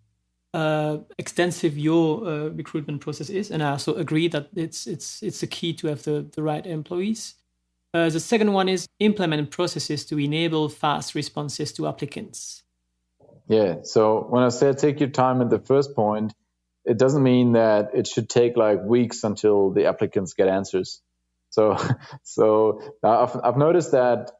extensive your recruitment process is, and I also agree that it's a key to have the right employees. The second one is implement processes to enable fast responses to applicants.
Yeah. So when I said take your time at the first point, it doesn't mean that it should take like weeks until the applicants get answers. So I've noticed that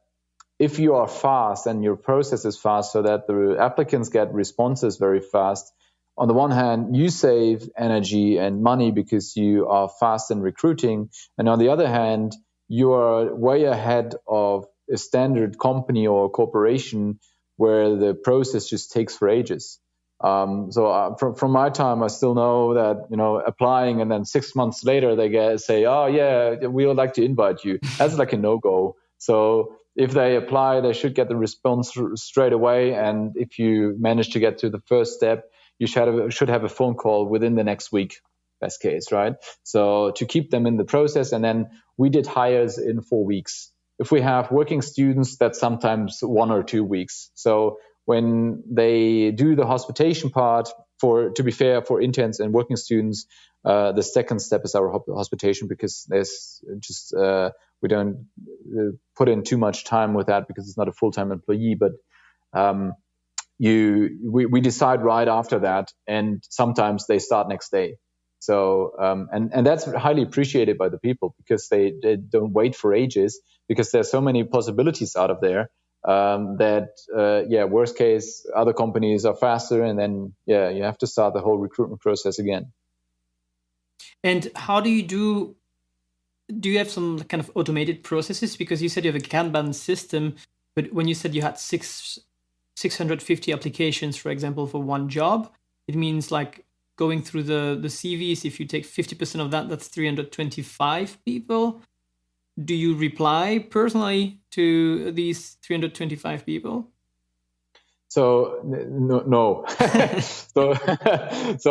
if you are fast and your process is fast, so that the applicants get responses very fast, on the one hand, you save energy and money because you are fast in recruiting. And on the other hand, you are way ahead of a standard company or corporation where the process just takes for ages. From my time, I still know that, applying and then 6 months later they say, oh yeah, we would like to invite you. That's like a no-go. So if they apply, they should get the response straight away. And if you manage to get to the first step, you should have a phone call within the next week, best case, right? So to keep them in the process. And then we did hires in 4 weeks. If we have working students, that's sometimes 1 or 2 weeks. So when they do the hospitation part, to be fair, for interns and working students, the second step is our hospitation, because there's just we don't put in too much time with that because it's not a full-time employee. But we decide right after that, and sometimes they start next day. So and that's highly appreciated by the people, because they don't wait for ages, because there's so many possibilities out of there. Worst case, other companies are faster, and then you have to start the whole recruitment process again.
And how do you you have some kind of automated processes? Because you said you have a Kanban system, but when you said you had 650 applications, for example, for one job, it means like going through the CVs, if you take 50% of that, that's 325 people. Do you reply personally to these 325 people?
So no. So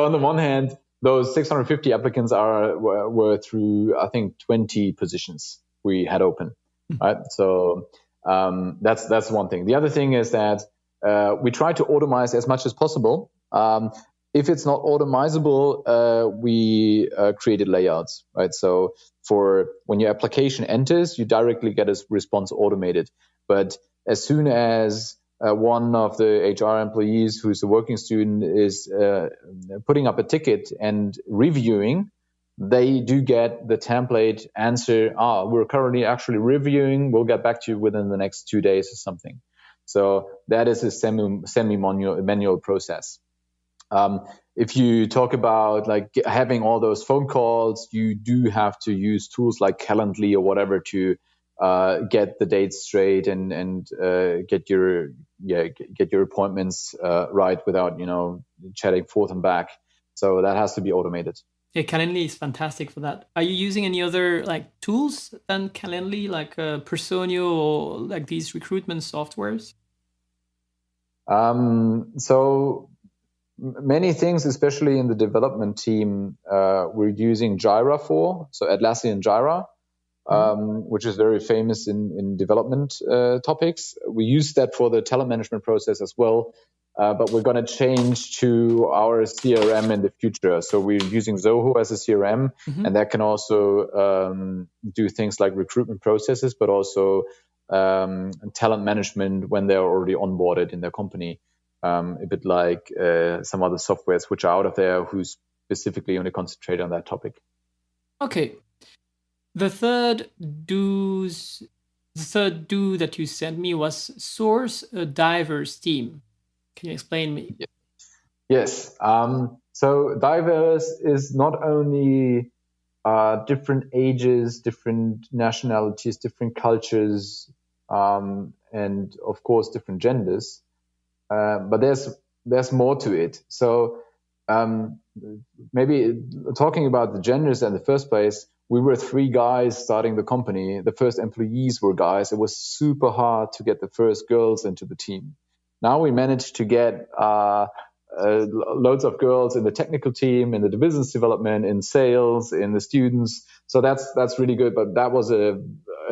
on the one hand, those 650 applicants were through, I think, 20 positions we had open, right? So that's one thing. The other thing is that we try to automate as much as possible. If it's not automizable, we created layouts, right? So for when your application enters, you directly get a response automated. But as soon as one of the HR employees who's a working student is putting up a ticket and reviewing, they do get the template answer, we're currently actually reviewing, we'll get back to you within the next 2 days or something. So that is a semi-manual process. If you talk about like having all those phone calls, you do have to use tools like Calendly or whatever to get the dates straight and get your appointments right without chatting forth and back. So that has to be automated.
Yeah, Calendly is fantastic for that. Are you using any other like tools than Calendly, like Personio or like these recruitment softwares?
So many things, especially in the development team, we're using Jira for. So Atlassian Jira, which is very famous in development topics. We use that for the talent management process as well. But we're going to change to our CRM in the future. So we're using Zoho as a CRM, and that can also do things like recruitment processes, but also talent management when they're already onboarded in their company. A bit like some other softwares which are out of there who specifically only concentrate on that topic.
Okay. The third do that you sent me was source a diverse team. Can you explain me?
Yes. So diverse is not only different ages, different nationalities, different cultures, and of course different genders. But there's more to it. So maybe talking about the genders in the first place, we were 3 guys starting the company. The first employees were guys. It was super hard to get the first girls into the team. Now we managed to get loads of girls in the technical team, in the business development, in sales, in the students. So that's really good. But that was a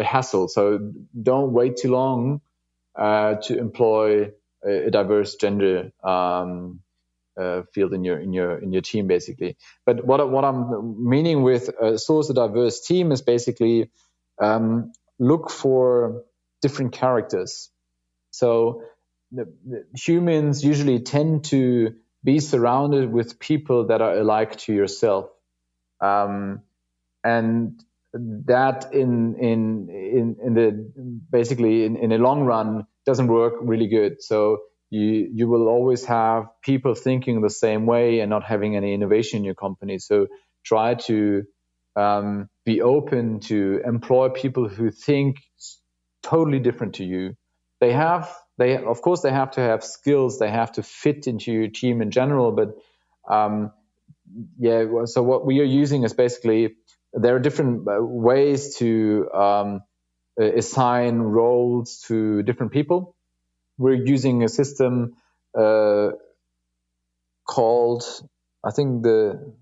hassle. So don't wait too long to employ a diverse gender field in your team, basically. But what I'm meaning with source a diverse team is basically look for different characters. So the humans usually tend to be surrounded with people that are alike to yourself, and that in the long run doesn't work really good. So you will always have people thinking the same way and not having any innovation in your company. So try to be open to employ people who think totally different to you. Of course they have to have skills, they have to fit into your team in general, but so what we are using is basically there are different ways to assign roles to different people. We're using a system called, I think, the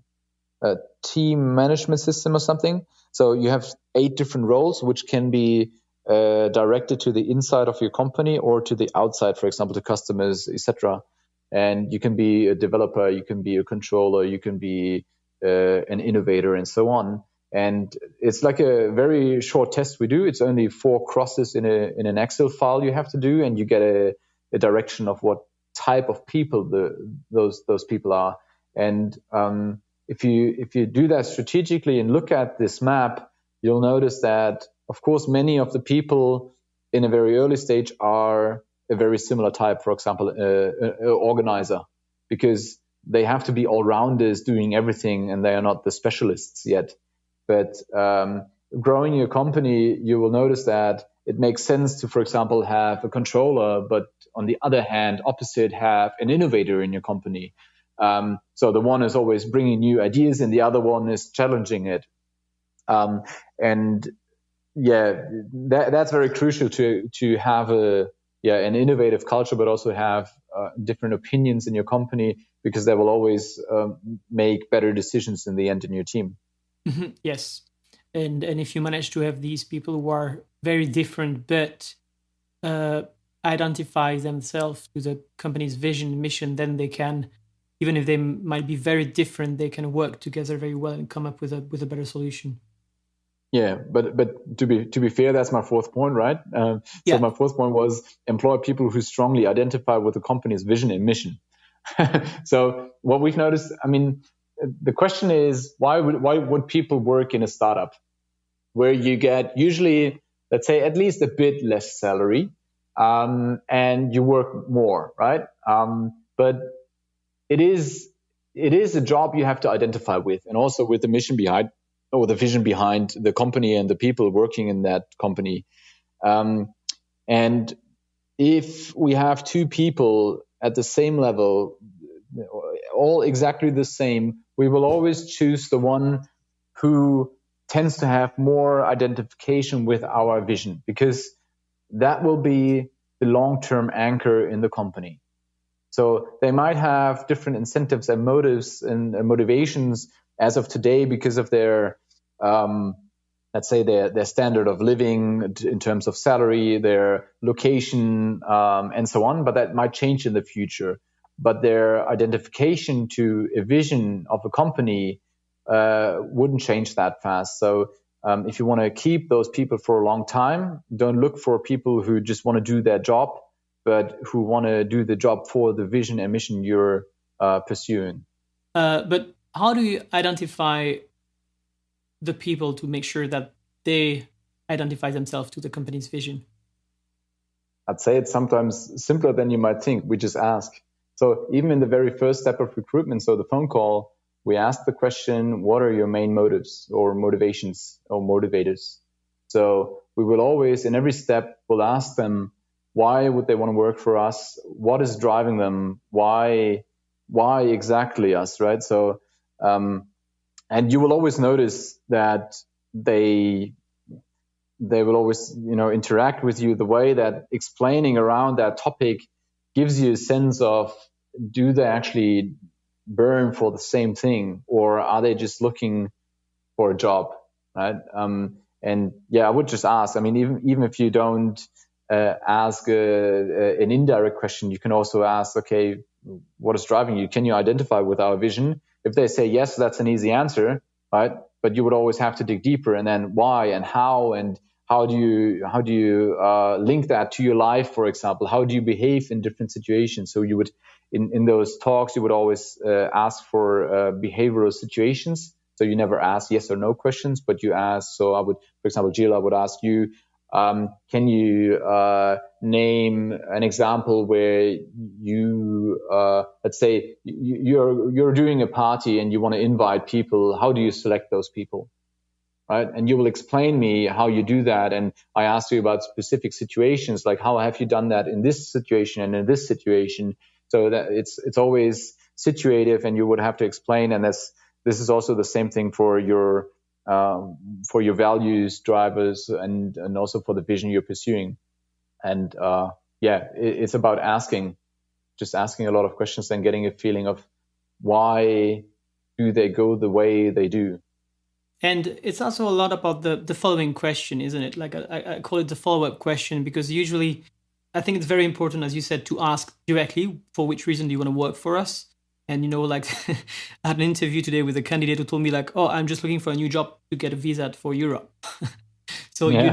team management system or something. So you have 8 different roles which can be directed to the inside of your company or to the outside, for example, to customers, etc. And you can be a developer, you can be a controller, you can be an innovator, and so on. And it's like a very short test we do. It's only 4 crosses in an Excel file you have to do, and you get a direction of what type of people those people are. And if you do that strategically and look at this map, you'll notice that, of course, many of the people in a very early stage are a very similar type. For example, an organizer, because they have to be all-rounders doing everything, and they are not the specialists yet. But growing your company, you will notice that it makes sense to, for example, have a controller, but on the other hand, opposite, have an innovator in your company. So the one is always bringing new ideas, and the other one is challenging it. That's very crucial to have an innovative culture, but also have different opinions in your company, because they will always make better decisions in the end in your team.
Yes. And if you manage to have these people who are very different but identify themselves to the company's vision and mission, then they can, even if they might be very different, they can work together very well and come up with a better solution.
Yeah, but to be fair, that's my fourth point, right? So my fourth point was employ people who strongly identify with the company's vision and mission. So what we've noticed, I mean, the question is why would people work in a startup where you get usually, let's say, at least a bit less salary, and you work more, right? But it is a job you have to identify with, and also with the mission behind, or the vision behind the company and the people working in that company. And if we have two people at the same level, all exactly the same, we will always choose the one who tends to have more identification with our vision, because that will be the long-term anchor in the company. So they might have different incentives and motives and motivations as of today because of their, let's say, their standard of living in terms of salary, their location, and so on. But that might change in the future. But their identification to a vision of a company wouldn't change that fast. So if you want to keep those people for a long time, don't look for people who just want to do their job, but who want to do the job for the vision and mission you're pursuing.
But how do you identify the people to make sure that they identify themselves to the company's vision?
I'd say it's sometimes simpler than you might think. We just ask. So even in the very first step of recruitment, so the phone call, we ask the question, what are your main motives or motivations or motivators? So we will always, in every step, we'll ask them, why would they want to work for us? What is driving them? Why exactly us, right? So, and you will always notice that they will always, interact with you the way that explaining around that topic gives you a sense of, do they actually burn for the same thing, or are they just looking for a job, right? And yeah, I would just ask. I mean, even if you don't ask an indirect question, you can also ask, okay, what is driving you? Can you identify with our vision? If they say yes, that's an easy answer, right? But you would always have to dig deeper, and then why and how do you link that to your life, for example? How do you behave in different situations? So you would, in those talks, you would always ask for behavioral situations. So you never ask yes or no questions, but you ask. So I would, for example, Jill, I would ask you, can you name an example where you, let's say you're doing a party and you want to invite people. How do you select those people? Right? And you will explain me how you do that. And I ask you about specific situations, like how have you done that in this situation and in this situation? So that it's always situative, and you would have to explain. And this is also the same thing for your values, drivers, and also for the vision you're pursuing. And it's about just asking a lot of questions and getting a feeling of why do they go the way they do.
And it's also a lot about the following question, isn't it? Like I call it the follow-up question, because usually I think it's very important, as you said, to ask directly, for which reason do you want to work for us? And, like I had an interview today with a candidate who told me like, oh, I'm just looking for a new job to get a visa for Europe. So yeah.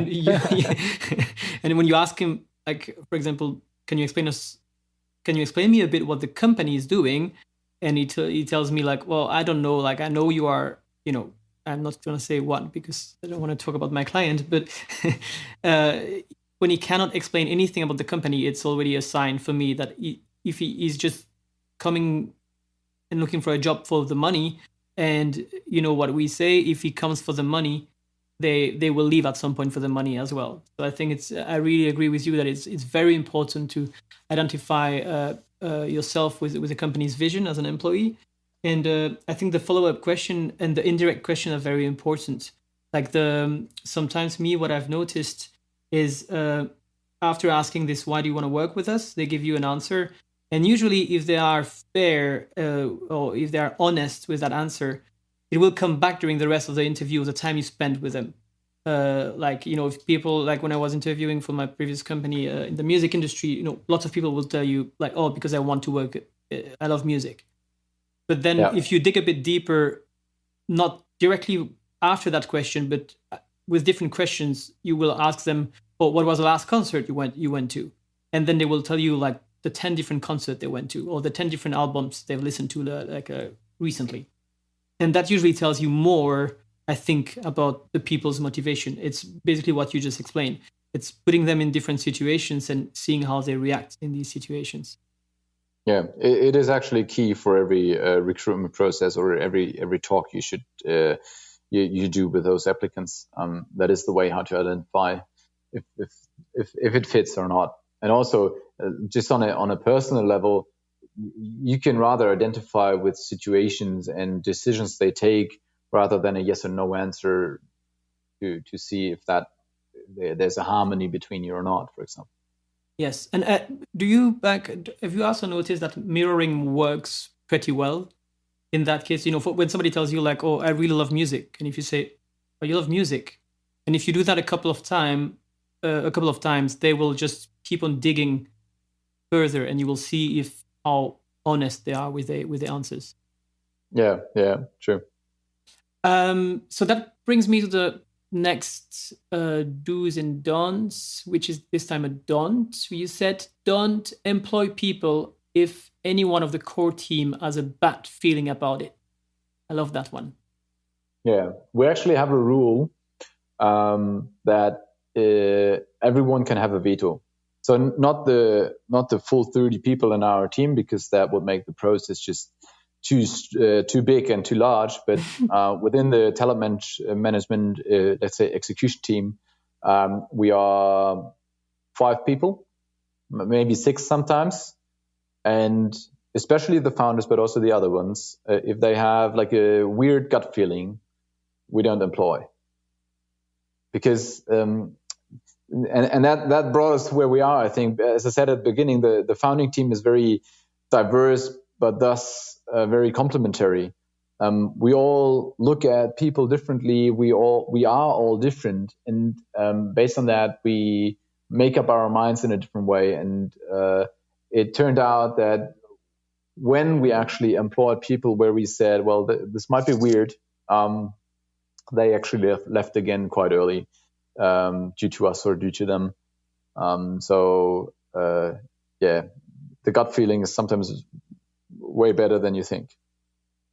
And when you ask him, like, for example, can you explain me a bit what the company is doing? And he tells me like, well, I don't know. Like, I know you are, I'm not going to say what, because I don't want to talk about my client, but when he cannot explain anything about the company, it's already a sign for me that if he is just coming and looking for a job for the money, and what we say, if he comes for the money, they will leave at some point for the money as well. So I think I really agree with you that it's very important to identify yourself with the company's vision as an employee. And I think the follow-up question and the indirect question are very important. Like sometimes what I've noticed is after asking this, why do you want to work with us? They give you an answer. And usually if they are fair or if they are honest with that answer, it will come back during the rest of the interview, the time you spend with them. If people, like when I was interviewing for my previous company in the music industry, lots of people will tell you like, oh, because I want to work, I love music. But then if you dig a bit deeper, not directly after that question, but with different questions, you will ask them, "Oh, what was the last concert you went to?" And then they will tell you like the 10 different concerts they went to, or the 10 different albums they've listened to recently. And that usually tells you more, I think, about the people's motivation. It's basically what you just explained. It's putting them in different situations and seeing how they react in these situations.
Yeah, it is actually key for every recruitment process or every talk you should you do with those applicants. That is the way how to identify if it fits or not. And also, just on a personal level, you can rather identify with situations and decisions they take rather than a yes or no answer to see if there's a harmony between you or not, for example.
Yes, and have you also noticed that mirroring works pretty well? In that case, when somebody tells you like, "Oh, I really love music," and if you say, "Oh, you love music," and if you do that a couple of times, they will just keep on digging further, and you will see how honest they are with the answers.
Yeah, true.
So that brings me to the next do's and don'ts, which is this time a don't. You said don't employ people if any one of the core team has a bad feeling about it. I love that one.
Yeah, we actually have a rule that everyone can have a veto. So not the full 30 people in our team, because that would make the process just too big and too large. But within the talent management, let's say execution team, we are 5 people, maybe 6 sometimes, and especially the founders, but also the other ones. If they have like a weird gut feeling, we don't employ, because and that brought us where we are. I think, as I said at the beginning, the founding team is very diverse, but thus very complementary. We all look at people differently. We are all different, and based on that, we make up our minds in a different way. And it turned out that when we actually employed people where we said, well, this might be weird, they actually left again quite early, due to us or due to them. The gut feeling is sometimes way better than you think.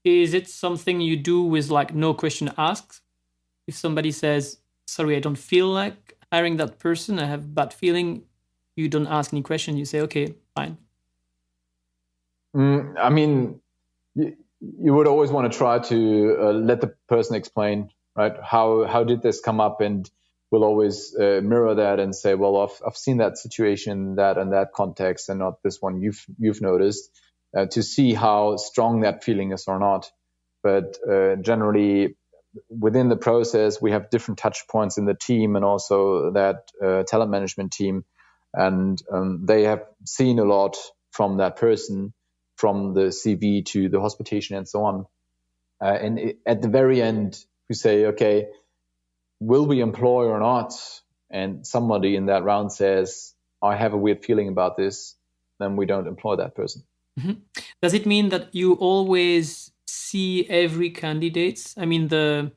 Is it something you do with like no question asked? If somebody says, "Sorry, I don't feel like hiring that person, I have a bad feeling," you don't ask any question, you say, "Okay, fine."
I mean, you would always want to try to let the person explain, right? How did this come up? And we'll always mirror that and say, well, I've seen that situation, that and that context, and not this one you've noticed, to see how strong that feeling is or not. But generally, within the process, we have different touch points in the team and also that talent management team, and they have seen a lot from that person, from the CV to the hospitation and so on. At the very end, we say, okay, will we employ or not? And somebody in that round says, I have a weird feeling about this, then we don't employ that person.
Mm-hmm. Does it mean that you always see every candidate? I mean, the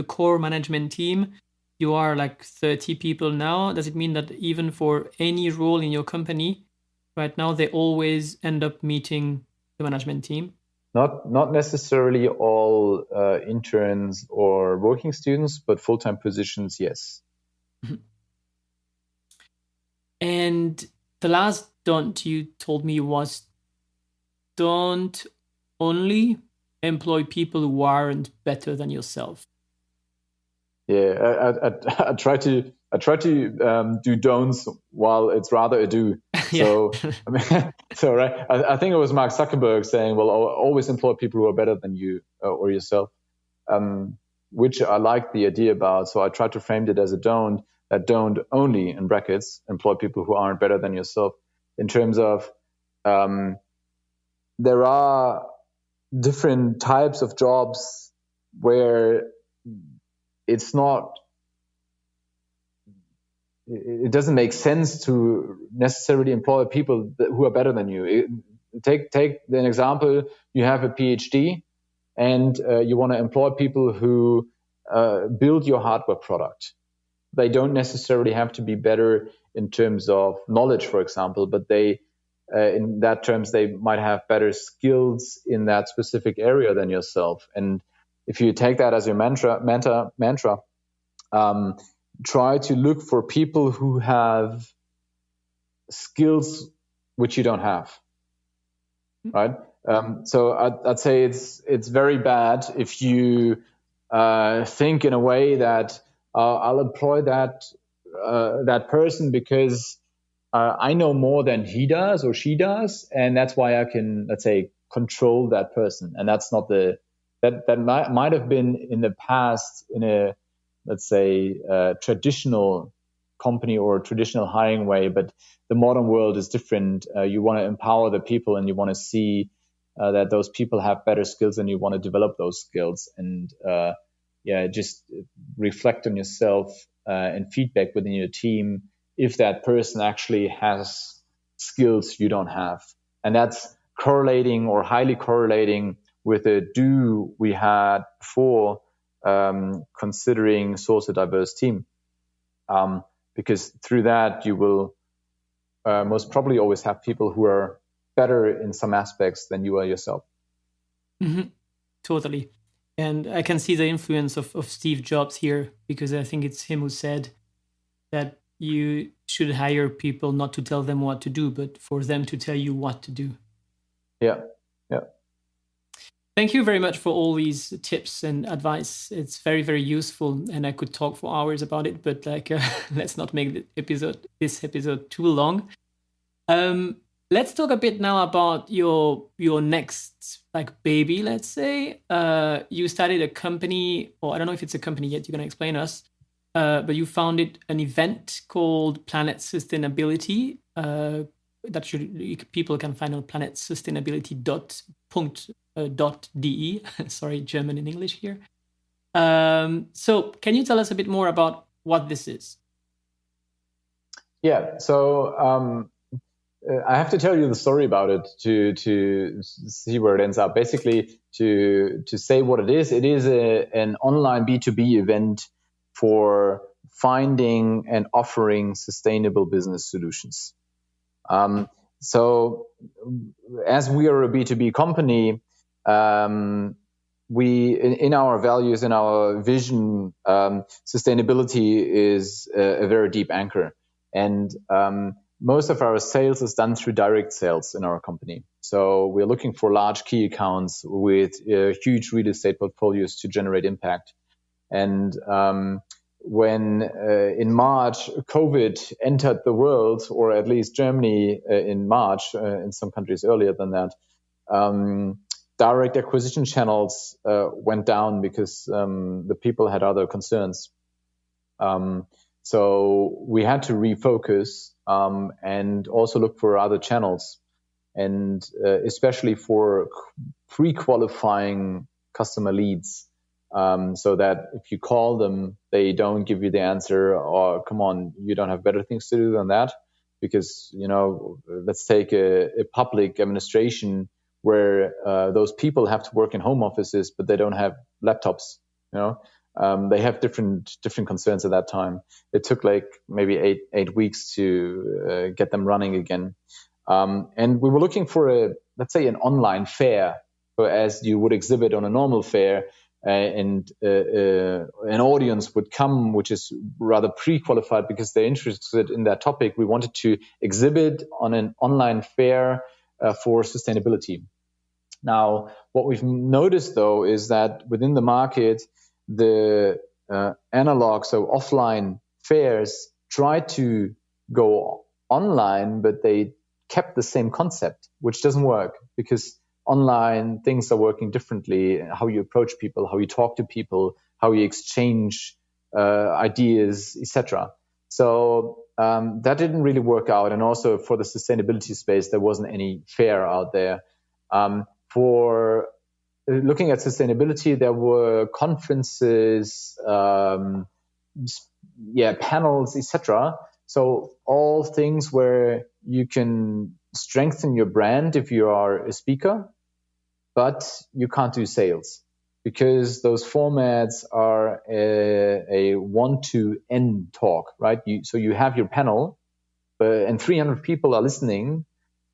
core management team, you are like 30 people now. Does it mean that even for any role in your company right now, they always end up meeting the management team?
Not necessarily all interns or working students, but full-time positions, yes.
Mm-hmm. And the last don't you told me was don't only employ people who aren't better than yourself.
Yeah, I try to do don'ts while it's rather a do.
Yeah.
So I mean, right. I think it was Mark Zuckerberg saying, "Well, always employ people who are better than you or yourself," which I like the idea about. So I try to frame it as a don't. That don't only, in brackets, employ people who aren't better than yourself. In terms of there are different types of jobs where it doesn't make sense to necessarily employ people who are better than you. Take an example. You have a PhD and you want to employ people who build your hardware product. They don't necessarily have to be better in terms of knowledge, for example, but they, in that terms, they might have better skills in that specific area than yourself. And if you take that as your mantra, try to look for people who have skills which you don't have, right? So I'd say it's very bad if you think in a way that I'll employ that person because I know more than he does or she does, and that's why I can, let's say, control that person. And that's not that might have been in the past in a, let's say, traditional company or traditional hiring way, but the modern world is different. You want to empower the people, and you want to see that those people have better skills, and you want to develop those skills, and just reflect on yourself and feedback within your team if that person actually has skills you don't have. And that's correlating or highly correlating with the do we had before, considering source a diverse team. Because through that, you will most probably always have people who are better in some aspects than you are yourself.
Mm-hmm. Totally. And I can see the influence of Steve Jobs here, because I think it's him who said that you should hire people not to tell them what to do, but for them to tell you what to do.
Yeah.
Thank you very much for all these tips and advice. It's very, very useful, and I could talk for hours about it, but let's not make this episode too long. Let's talk a bit now about your next baby, let's say. You started a company, or I don't know if it's a company yet, you're going to explain us, but you founded an event called Planet Sustainability, people can find on planetsustainability.de. Sorry, German and English here. So can you tell us a bit more about what this is?
Yeah, so I have to tell you the story about it to see where it ends up. Basically, to say what it is an online B2B event for finding and offering sustainable business solutions. So as we are a B2B company, we in our values, in our vision, sustainability is a very deep anchor. And most of our sales is done through direct sales in our company. So we're looking for large key accounts with huge real estate portfolios to generate impact. And when in March, COVID entered the world, or at least Germany in March, in some countries earlier than that, direct acquisition channels went down because the people had other concerns. So we had to refocus and also look for other channels, and especially for pre-qualifying customer leads. So that if you call them, they don't give you the answer, or come on, you don't have better things to do than that. Because, let's take a public administration where those people have to work in home offices, but they don't have laptops. They have different concerns at that time. It took maybe eight weeks to get them running again. And we were looking for let's say an online fair, so as you would exhibit on a normal fair. And an audience would come, which is rather pre-qualified because they're interested in that topic. We wanted to exhibit on an online fair for sustainability. Now, what we've noticed, though, is that within the market, the analog, so offline fairs tried to go online, but they kept the same concept, which doesn't work because online things are working differently. How you approach people, how you talk to people, how you exchange ideas, etc. So that didn't really work out. And also for the sustainability space, there wasn't any fair out there. For looking at sustainability, there were conferences, panels, etc. So all things where you can strengthen your brand if you are a speaker, but you can't do sales. because those formats are a one-to-N talk, right? So you have your panel, and 300 people are listening,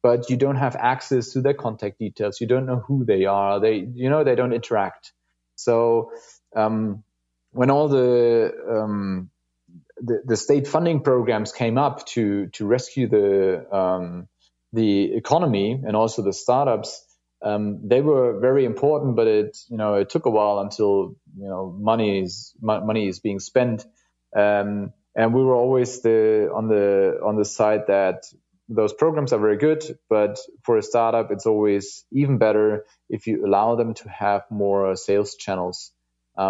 but you don't have access to their contact details. You don't know who they are. They don't interact. So when all the state funding programs came up to rescue the economy and also the startups, they were very important, but it took a while until money is being spent, and we were always on the side that those programs are very good, but for a startup it's always even better if you allow them to have more sales channels,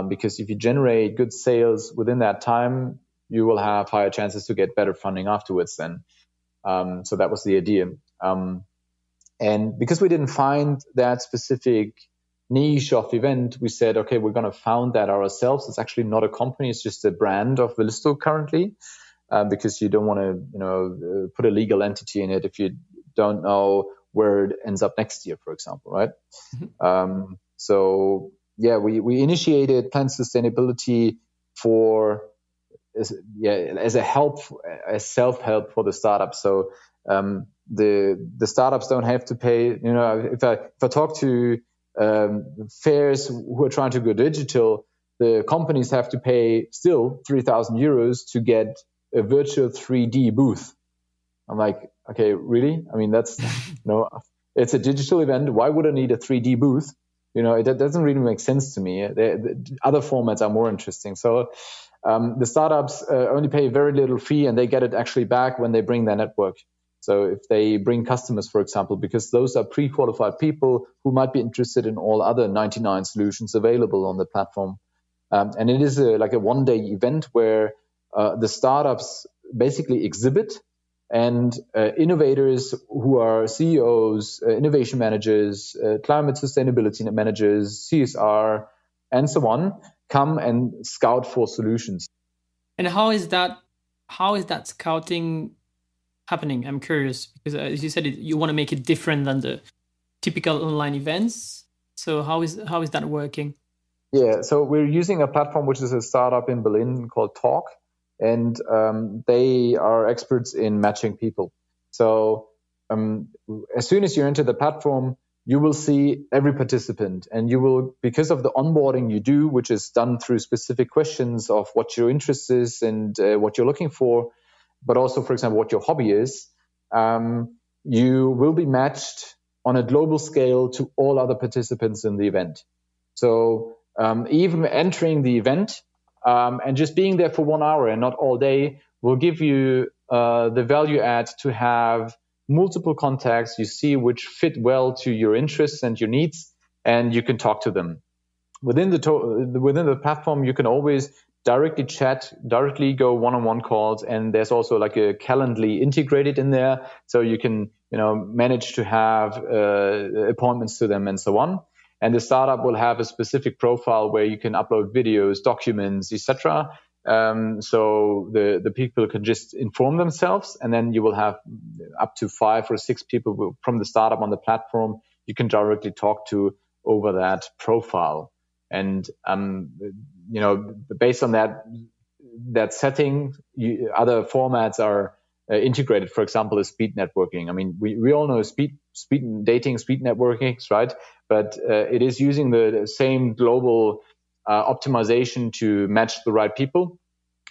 because if you generate good sales within that time, you will have higher chances to get better funding afterwards then. So that was the idea. And because we didn't find that specific niche of event, we said, okay, we're going to found that ourselves. It's actually not a company. It's just a brand of Vilisto currently, because you don't want to, put a legal entity in it if you don't know where it ends up next year, for example, right? Mm-hmm. So yeah, we initiated Plant Sustainability as self-help for the startups. So the startups don't have to pay. If I talk to fairs who are trying to go digital, the companies have to pay still 3,000 euros to get a virtual 3D booth. I'm like, okay, really? I mean, that's it's a digital event. Why would I need a 3D booth? It doesn't really make sense to me. The other formats are more interesting. So the startups only pay very little fee, and they get it actually back when they bring their network. So if they bring customers, for example, because those are pre-qualified people who might be interested in all other 99 solutions available on the platform. And it is like a one-day event where the startups basically exhibit, and innovators who are CEOs, innovation managers, climate sustainability managers, CSR, and so on, come and scout for solutions.
And how is that scouting happening? I'm curious, because as you said, you want to make it different than the typical online events. So how is that working?
Yeah, so we're using a platform which is a startup in Berlin called Talk, and they are experts in matching people. So as soon as you enter the platform, you will see every participant, and you will, because of the onboarding you do, which is done through specific questions of what your interest is and what you're looking for, but also, for example, what your hobby is, you will be matched on a global scale to all other participants in the event. So even entering the event and just being there for 1 hour and not all day will give you the value add to have multiple contacts. You see which fit well to your interests and your needs, and you can talk to them. Within the platform, you can always directly chat, directly go one-on-one calls, and there's also like a Calendly integrated in there, so you can manage to have appointments to them and so on. And the startup will have a specific profile where you can upload videos, documents, etc. So the people can just inform themselves, and then you will have up to 5 or 6 people from the startup on the platform you can directly talk to over that profile. And based on that setting, other formats are integrated. For example, is speed networking. I mean, we all know speed dating, speed networking, right? But it is using the same global optimization to match the right people.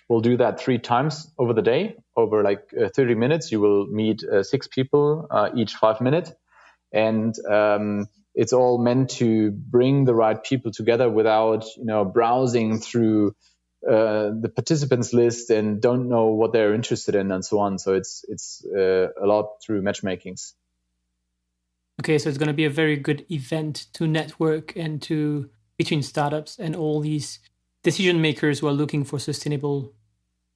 We'll do that 3 times over the day. Over like 30 minutes, you will meet 6 people, each 5 minutes. And it's all meant to bring the right people together without, browsing through the participants list and don't know what they're interested in and so on. So it's a lot through matchmakings.
Okay, so it's going to be a very good event to network and between startups and all these decision makers who are looking for sustainable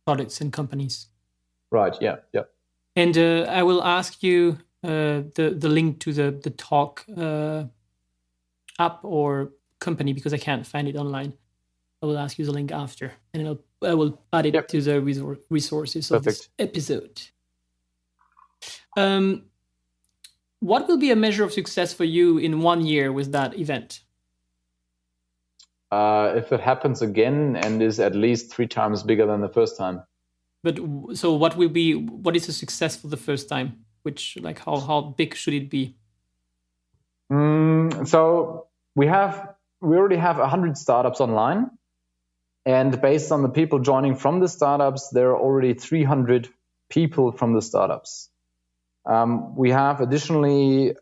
products and companies.
Right. Yeah.
And I will ask you the link to the Talk app or company, because I can't find it online. I will ask you the link after, and I will add it to the resources of this episode.
What
will be a measure of success for you in 1 year with that event?
if it happens again and is at least 3 times bigger than the first time.
But so what is a success for the first time? Which, like, how big should it be?
So we already have 100 startups online, and based on the people joining from the startups, there are already 300 people from the startups. We have additionally,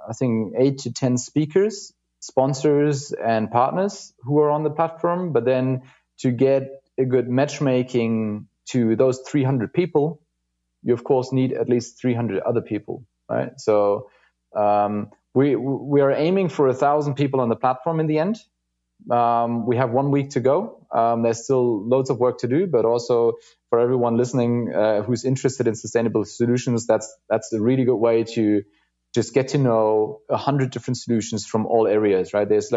I think 8 to 10 speakers, sponsors and partners who are on the platform. But then to get a good matchmaking to those 300 people, you of course need at least 300 other people, right? So we are aiming for 1,000 people on the platform in the end. We have 1 week to go. There's still loads of work to do, but also for everyone listening who's interested in sustainable solutions, that's a really good way to just get to know 100 different solutions from all areas, right? There's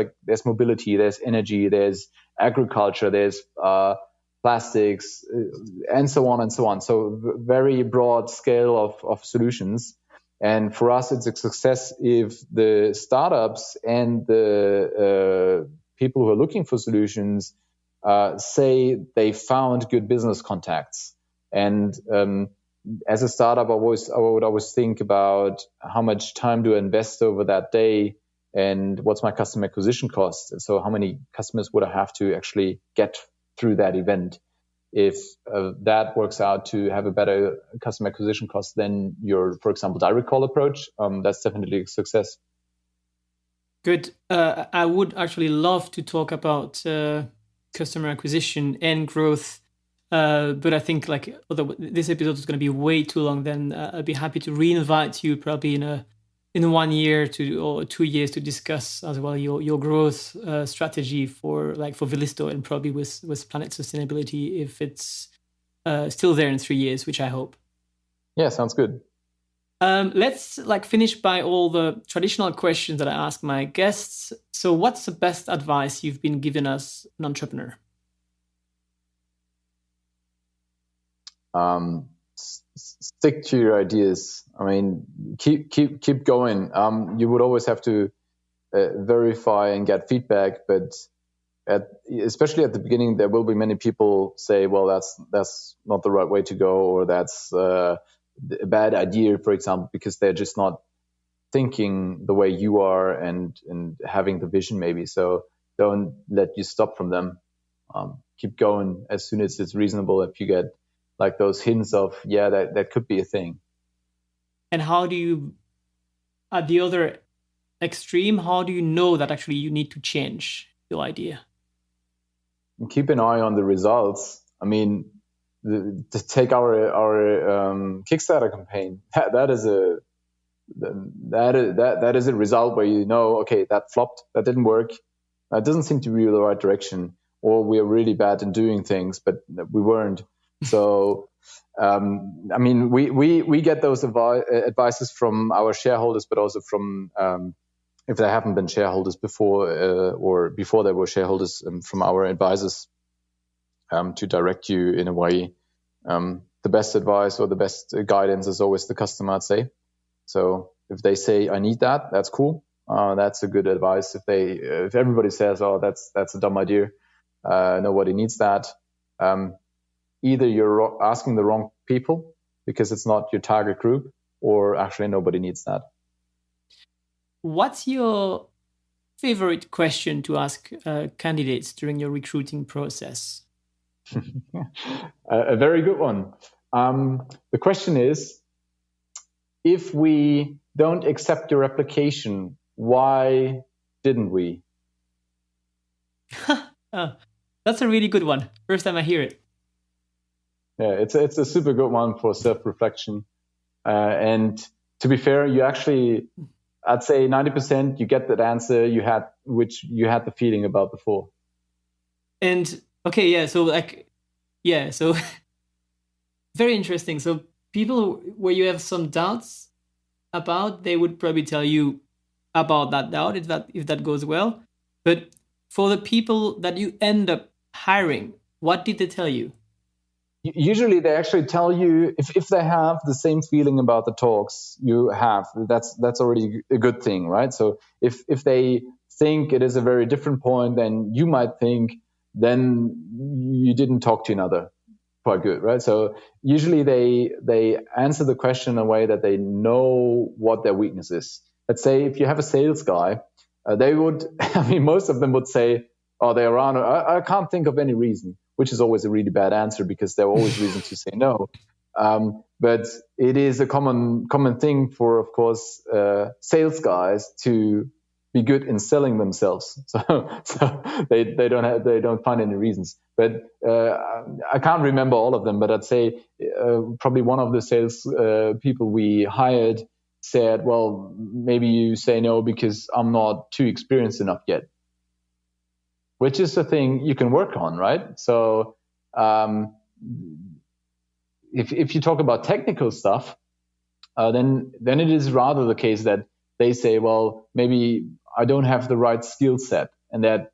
mobility, there's energy, there's agriculture, there's plastics, and so on and so on. So very broad scale of solutions. And for us, it's a success if the startups and the people who are looking for solutions say they found good business contacts. And as a startup, I would always think about how much time do I invest over that day and what's my customer acquisition cost. And so how many customers would I have to actually get through that event? If that works out to have a better customer acquisition cost than your, for example, direct call approach, that's definitely a success.
Good. I would actually love to talk about customer acquisition and growth, but I think like this episode is going to be way too long. Then I'd be happy to re-invite you probably in 1 year or 2 years to discuss as well your growth strategy for Vilisto and probably with Planet Sustainability if it's still there in 3 years, which I hope.
Yeah, sounds good.
Let's finish by all the traditional questions that I ask my guests. So what's the best advice you've been given as an entrepreneur?
Stick to your ideas. I mean, keep going. You would always have to verify and get feedback, but especially at the beginning, there will be many people say, "Well, that's not the right way to go," or "That's a bad idea," for example, because they're just not thinking the way you are and having the vision, maybe. So don't let you stop from them. Keep going as soon as it's reasonable. If you get like those hints of, yeah, that could be a thing.
And how do you, at the other extreme, how do you know that actually you need to change your idea?
Keep an eye on the results. I mean, to take our Kickstarter campaign, that is a result where you know, okay, that flopped, that didn't work, that doesn't seem to be the right direction, or we are really bad in doing things, but we weren't. So, I mean, we get those advices from our shareholders, but also from, if they haven't been shareholders before, or before they were shareholders, from our advisors, to direct you in a way. The best advice or the best guidance is always the customer, I'd say. So if they say, I need that, that's cool. That's a good advice. If everybody says, oh, that's a dumb idea, nobody needs that. Either you're asking the wrong people because it's not your target group, or actually nobody needs that.
What's your favorite question to ask candidates during your recruiting process?
A very good one. The question is, if we don't accept your application, why didn't we?
That's a really good one. First time I hear it.
Yeah, it's a super good one for self-reflection. And to be fair, you actually, I'd say 90% you get that answer which you had the feeling about before.
And okay, yeah, so very interesting. So people where you have some doubts about, they would probably tell you about that doubt if that goes well. But for the people that you end up hiring, what did they tell you?
Usually they actually tell you if they have the same feeling about the talks you have, that's already a good thing, right? So if they think it is a very different point than you might think, then you didn't talk to another quite good, right? So usually they answer the question in a way that they know what their weakness is. Let's say if you have a sales guy, they would, I mean, most of them would say, oh, they're around. I can't think of any reason, which is always a really bad answer because there are always reasons to say no. But it is a common thing for, of course, sales guys to be good in selling themselves. So they don't find any reasons. But I can't remember all of them. But I'd say probably one of the sales people we hired said, well, maybe you say no because I'm not too experienced enough yet, which is a thing you can work on, right? So if you talk about technical stuff, then it is rather the case that they say, well, maybe I don't have the right skill set, and that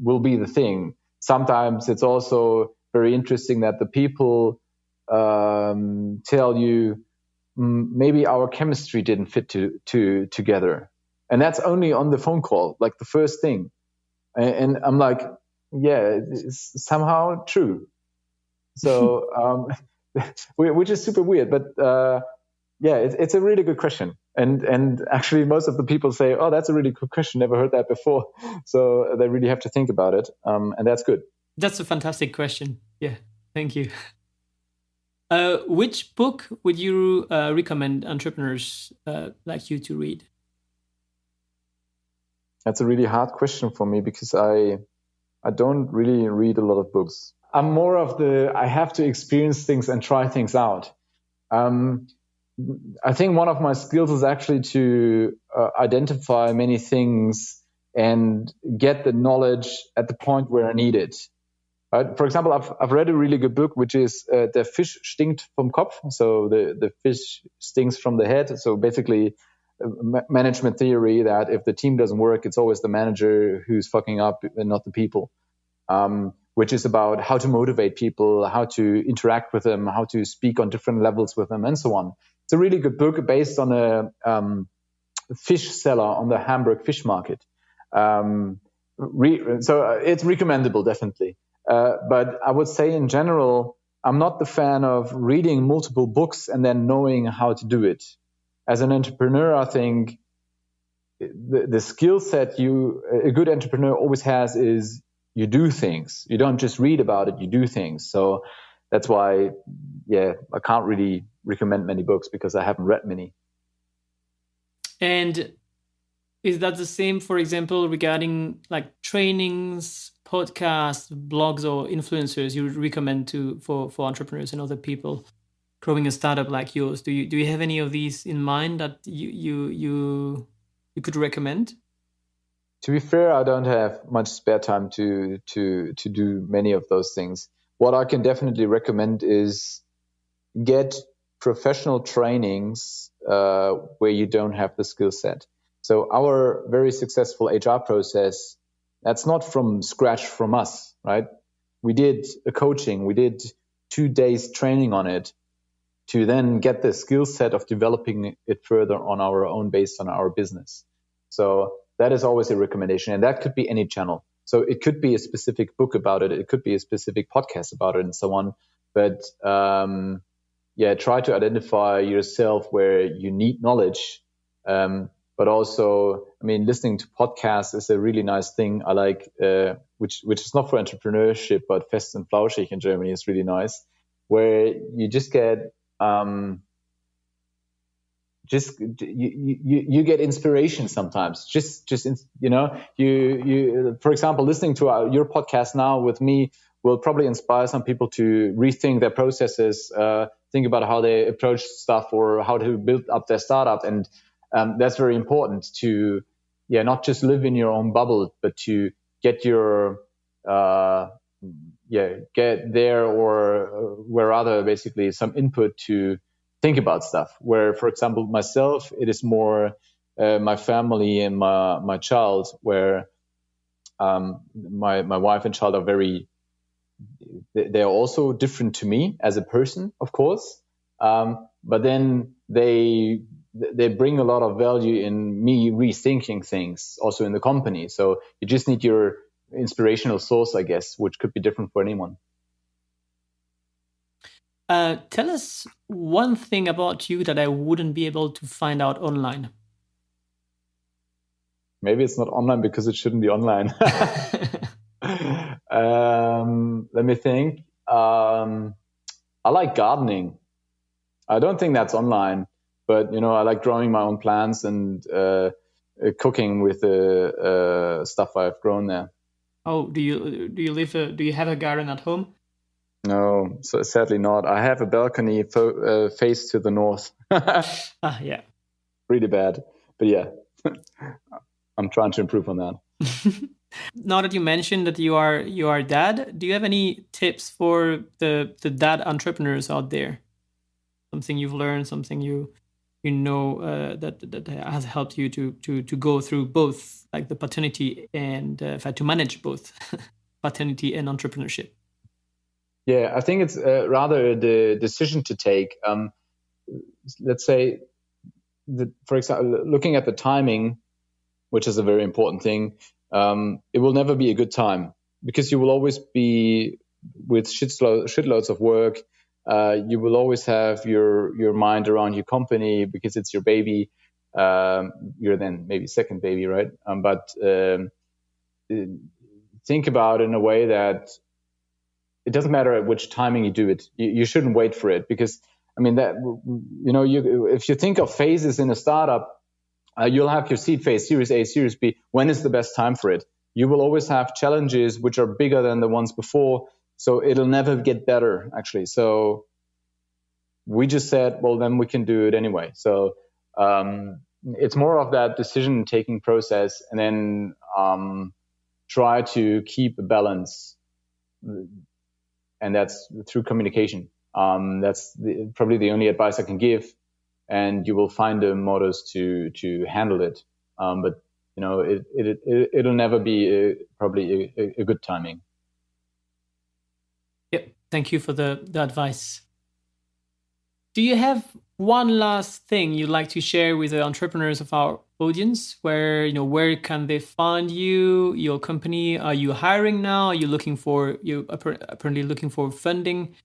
will be the thing. Sometimes it's also very interesting that the people tell you, maybe our chemistry didn't fit together. And that's only on the phone call, like the first thing. And I'm like, yeah, it's somehow true. So, which is super weird, but yeah, it's a really good question. And actually most of the people say, oh, that's a really good question. Never heard that before. So they really have to think about it. And that's good.
That's a fantastic question. Yeah, thank you. Which book would you recommend entrepreneurs like you to read?
That's a really hard question for me because I don't really read a lot of books. I'm more of I have to experience things and try things out. I think one of my skills is actually to identify many things and get the knowledge at the point where I need it. For example, I've read a really good book, which is Der Fisch stinkt vom Kopf. So the fish stinks from the head. So basically management theory that if the team doesn't work, it's always the manager who's fucking up and not the people, which is about how to motivate people, how to interact with them, how to speak on different levels with them, and so on. It's a really good book based on a fish seller on the Hamburg fish market. So it's recommendable, definitely. But I would say in general, I'm not the fan of reading multiple books and then knowing how to do it. As an entrepreneur, I think the skill set a good entrepreneur always has is you do things. You don't just read about it, you do things. So that's why, yeah, I can't really recommend many books because I haven't read many.
And is that the same, for example, regarding like trainings, podcasts, blogs, or influencers you would recommend for entrepreneurs and other people growing a startup like yours? Do you have any of these in mind that you could recommend?
To be fair, I don't have much spare time to do many of those things. What I can definitely recommend is get professional trainings where you don't have the skill set. So our very successful HR process, that's not from scratch from us, right? We did a coaching, we did 2 days training on it to then get the skill set of developing it further on our own based on our business. So that is always a recommendation, and that could be any channel. So it could be a specific book about it, it could be a specific podcast about it, and so on. But try to identify yourself where you need knowledge. But also, I mean, listening to podcasts is a really nice thing. I like, which is not for entrepreneurship, but Fest and Flauschig in Germany is really nice, where you just get, you get inspiration sometimes. You for example, listening to your podcast now with me will probably inspire some people to rethink their processes, think about how they approach stuff or how to build up their startup. And that's very important to, not just live in your own bubble, but to get your, get there or where other basically some input to think about stuff. Where, for example, myself, it is more my family and my child, where my wife and child are they're also different to me as a person, of course. But then they they bring a lot of value in me rethinking things also in the company. So you just need your inspirational source, I guess, which could be different for anyone.
Tell us one thing about you that I wouldn't be able to find out online.
Maybe it's not online because it shouldn't be online. Let me think. I like gardening. I don't think that's online, but I like growing my own plants and cooking with the stuff I've grown there.
Oh, do you have a garden at home?
No, so sadly not. I have a balcony face to the north.
Yeah.
Really bad, but yeah, I'm trying to improve on that.
Now that you mentioned that you are dad, do you have any tips for the dad entrepreneurs out there? Something you've learned, something you know that has helped you to go through both, like the paternity and to manage both paternity and entrepreneurship?
Yeah, I think it's rather the decision to take. Let's say, for example, looking at the timing, which is a very important thing. It will never be a good time because you will always be with shitloads of work. You will always have your mind around your company because it's your baby. You're then maybe second baby, right? But think about it in a way that it doesn't matter at which timing you do it. You shouldn't wait for it because, I mean, that if you think of phases in a startup, you'll have your seed phase, Series A, Series B. When is the best time for it? You will always have challenges which are bigger than the ones before. So it'll never get better, actually. So we just said, well, then we can do it anyway. So it's more of that decision-taking process and then try to keep a balance. And that's through communication. That's probably the only advice I can give. And you will find the models to handle it. But it'll never be probably a good timing.
Yep. Thank you for the advice. Do you have one last thing you'd like to share with the entrepreneurs of our audience? Where can they find you, your company? Are you hiring now? Are you apparently looking for funding?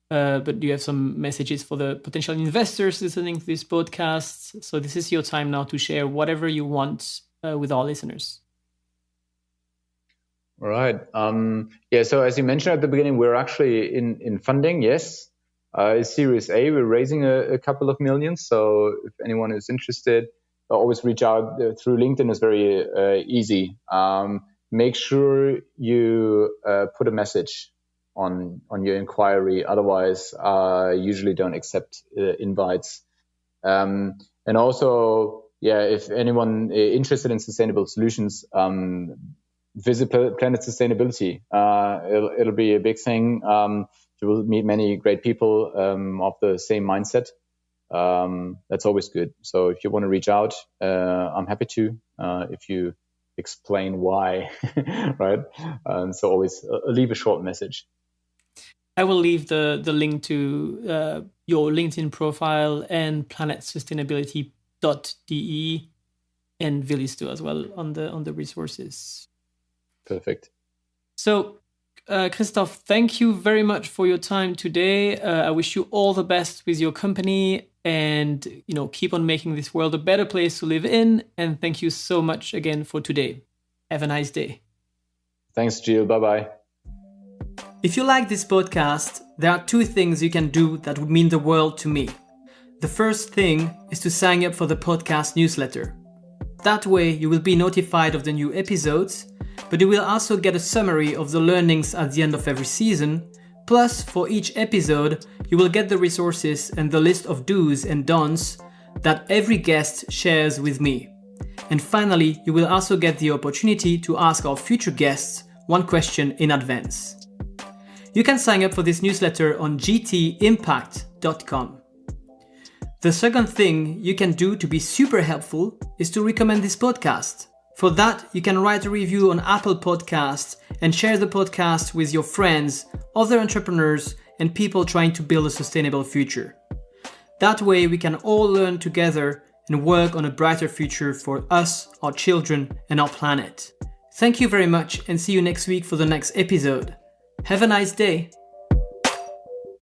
But do you have some messages for the potential investors listening to this podcast? So this is your time now to share whatever you want with our listeners.
All right. So as you mentioned at the beginning, we're actually in funding. Yes. Series A, we're raising a couple of millions. So if anyone is interested, always reach out through LinkedIn. Is very easy. Make sure you put a message on your inquiry. Otherwise, usually don't accept invites. And also, if anyone interested in sustainable solutions, visit Planet Sustainability. It'll be a big thing. You will meet many great people of the same mindset. That's always good. So if you want to reach out, I'm happy to, if you explain why, right? So always leave a short message.
I will leave the link to your LinkedIn profile and planetsustainability.de and Vilisto as well on the resources.
Perfect.
So, Christoph, thank you very much for your time today. I wish you all the best with your company and keep on making this world a better place to live in. And thank you so much again for today. Have a nice day.
Thanks, Gilles. Bye-bye.
If you like this podcast, there are 2 things you can do that would mean the world to me. The first thing is to sign up for the podcast newsletter. That way you will be notified of the new episodes, but you will also get a summary of the learnings at the end of every season. Plus, for each episode, you will get the resources and the list of do's and don'ts that every guest shares with me. And finally, you will also get the opportunity to ask our future guests one question in advance. You can sign up for this newsletter on gtimpact.com. The second thing you can do to be super helpful is to recommend this podcast. For that, you can write a review on Apple Podcasts and share the podcast with your friends, other entrepreneurs, and people trying to build a sustainable future. That way, we can all learn together and work on a brighter future for us, our children, and our planet. Thank you very much and see you next week for the next episode. Have a nice day.